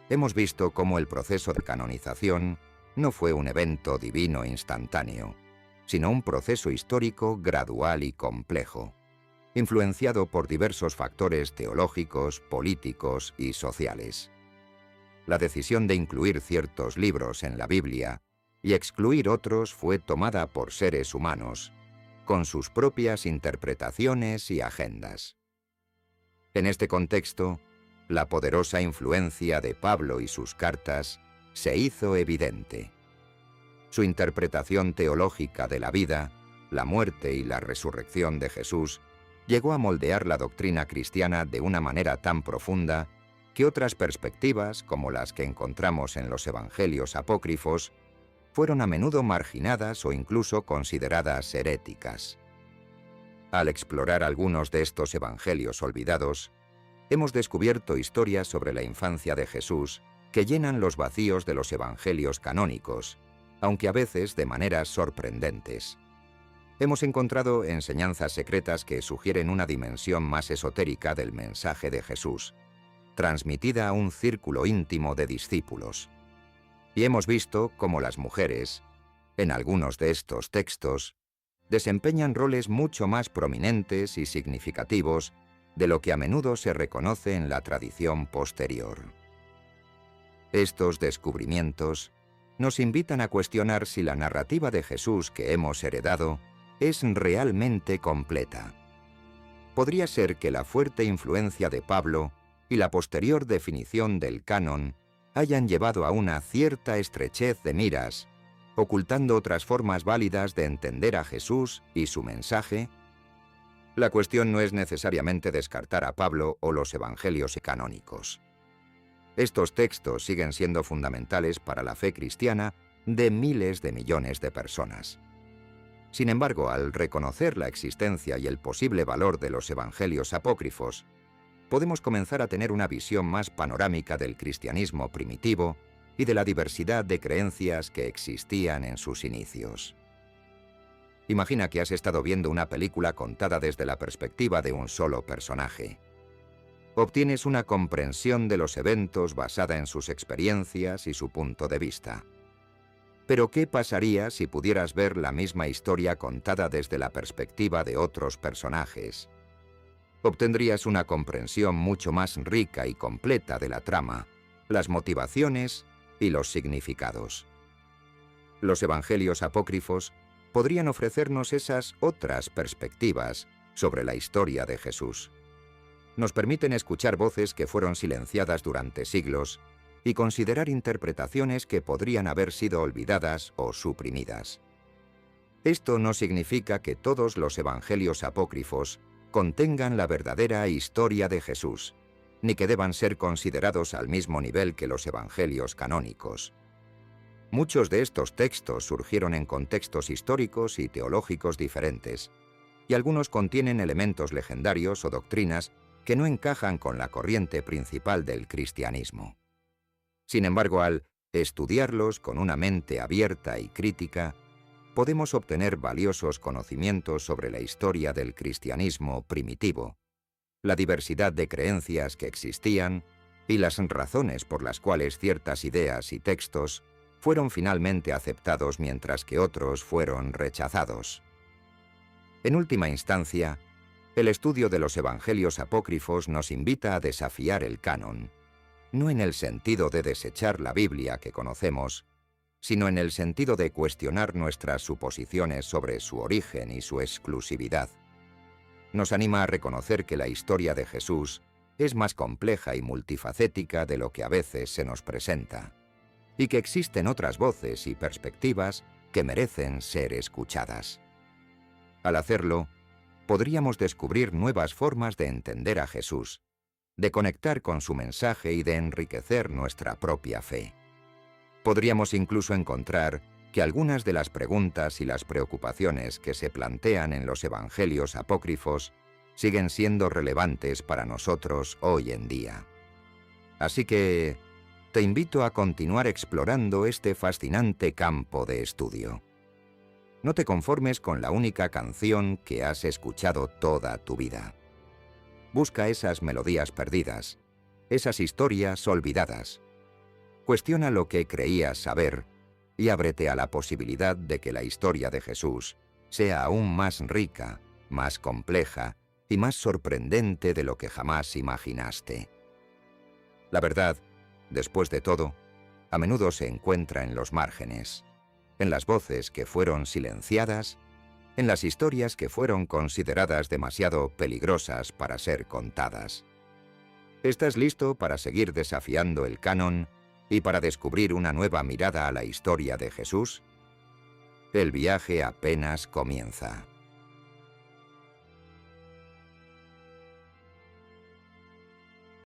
Hemos visto cómo el proceso de canonización no fue un evento divino instantáneo, sino un proceso histórico gradual y complejo, influenciado por diversos factores teológicos, políticos y sociales. La decisión de incluir ciertos libros en la Biblia y excluir otros fue tomada por seres humanos, con sus propias interpretaciones y agendas. En este contexto, la poderosa influencia de Pablo y sus cartas se hizo evidente. Su interpretación teológica de la vida, la muerte y la resurrección de Jesús llegó a moldear la doctrina cristiana de una manera tan profunda que otras perspectivas, como las que encontramos en los evangelios apócrifos, fueron a menudo marginadas o incluso consideradas heréticas. Al explorar algunos de estos evangelios olvidados, hemos descubierto historias sobre la infancia de Jesús que llenan los vacíos de los evangelios canónicos, aunque a veces de maneras sorprendentes. Hemos encontrado enseñanzas secretas que sugieren una dimensión más esotérica del mensaje de Jesús, transmitida a un círculo íntimo de discípulos. Y hemos visto cómo las mujeres, en algunos de estos textos, desempeñan roles mucho más prominentes y significativos de lo que a menudo se reconoce en la tradición posterior. Estos descubrimientos nos invitan a cuestionar si la narrativa de Jesús que hemos heredado es realmente completa. Podría ser que la fuerte influencia de Pablo y la posterior definición del canon hayan llevado a una cierta estrechez de miras, ocultando otras formas válidas de entender a Jesús y su mensaje. La cuestión no es necesariamente descartar a Pablo o los evangelios canónicos. Estos textos siguen siendo fundamentales para la fe cristiana de miles de millones de personas. Sin embargo, al reconocer la existencia y el posible valor de los evangelios apócrifos, podemos comenzar a tener una visión más panorámica del cristianismo primitivo y de la diversidad de creencias que existían en sus inicios. Imagina que has estado viendo una película contada desde la perspectiva de un solo personaje. Obtienes una comprensión de los eventos basada en sus experiencias y su punto de vista. Pero ¿qué pasaría si pudieras ver la misma historia contada desde la perspectiva de otros personajes? Obtendrías una comprensión mucho más rica y completa de la trama, las motivaciones y los significados. Los evangelios apócrifos podrían ofrecernos esas otras perspectivas sobre la historia de Jesús. Nos permiten escuchar voces que fueron silenciadas durante siglos y considerar interpretaciones que podrían haber sido olvidadas o suprimidas. Esto no significa que todos los evangelios apócrifos contengan la verdadera historia de Jesús, ni que deban ser considerados al mismo nivel que los evangelios canónicos. Muchos de estos textos surgieron en contextos históricos y teológicos diferentes, y algunos contienen elementos legendarios o doctrinas que no encajan con la corriente principal del cristianismo. Sin embargo, al estudiarlos con una mente abierta y crítica, podemos obtener valiosos conocimientos sobre la historia del cristianismo primitivo, la diversidad de creencias que existían y las razones por las cuales ciertas ideas y textos fueron finalmente aceptados mientras que otros fueron rechazados. En última instancia, el estudio de los evangelios apócrifos nos invita a desafiar el canon, no en el sentido de desechar la Biblia que conocemos, sino en el sentido de cuestionar nuestras suposiciones sobre su origen y su exclusividad. Nos anima a reconocer que la historia de Jesús es más compleja y multifacética de lo que a veces se nos presenta, y que existen otras voces y perspectivas que merecen ser escuchadas. Al hacerlo, podríamos descubrir nuevas formas de entender a Jesús, de conectar con su mensaje y de enriquecer nuestra propia fe. Podríamos incluso encontrar que algunas de las preguntas y las preocupaciones que se plantean en los evangelios apócrifos siguen siendo relevantes para nosotros hoy en día. Así que te invito a continuar explorando este fascinante campo de estudio. No te conformes con la única canción que has escuchado toda tu vida. Busca esas melodías perdidas, esas historias olvidadas. Cuestiona lo que creías saber y ábrete a la posibilidad de que la historia de Jesús sea aún más rica, más compleja y más sorprendente de lo que jamás imaginaste. La verdad, después de todo, a menudo se encuentra en los márgenes, en las voces que fueron silenciadas, en las historias que fueron consideradas demasiado peligrosas para ser contadas. ¿Estás listo para seguir desafiando el canon y para descubrir una nueva mirada a la historia de Jesús? El viaje apenas comienza.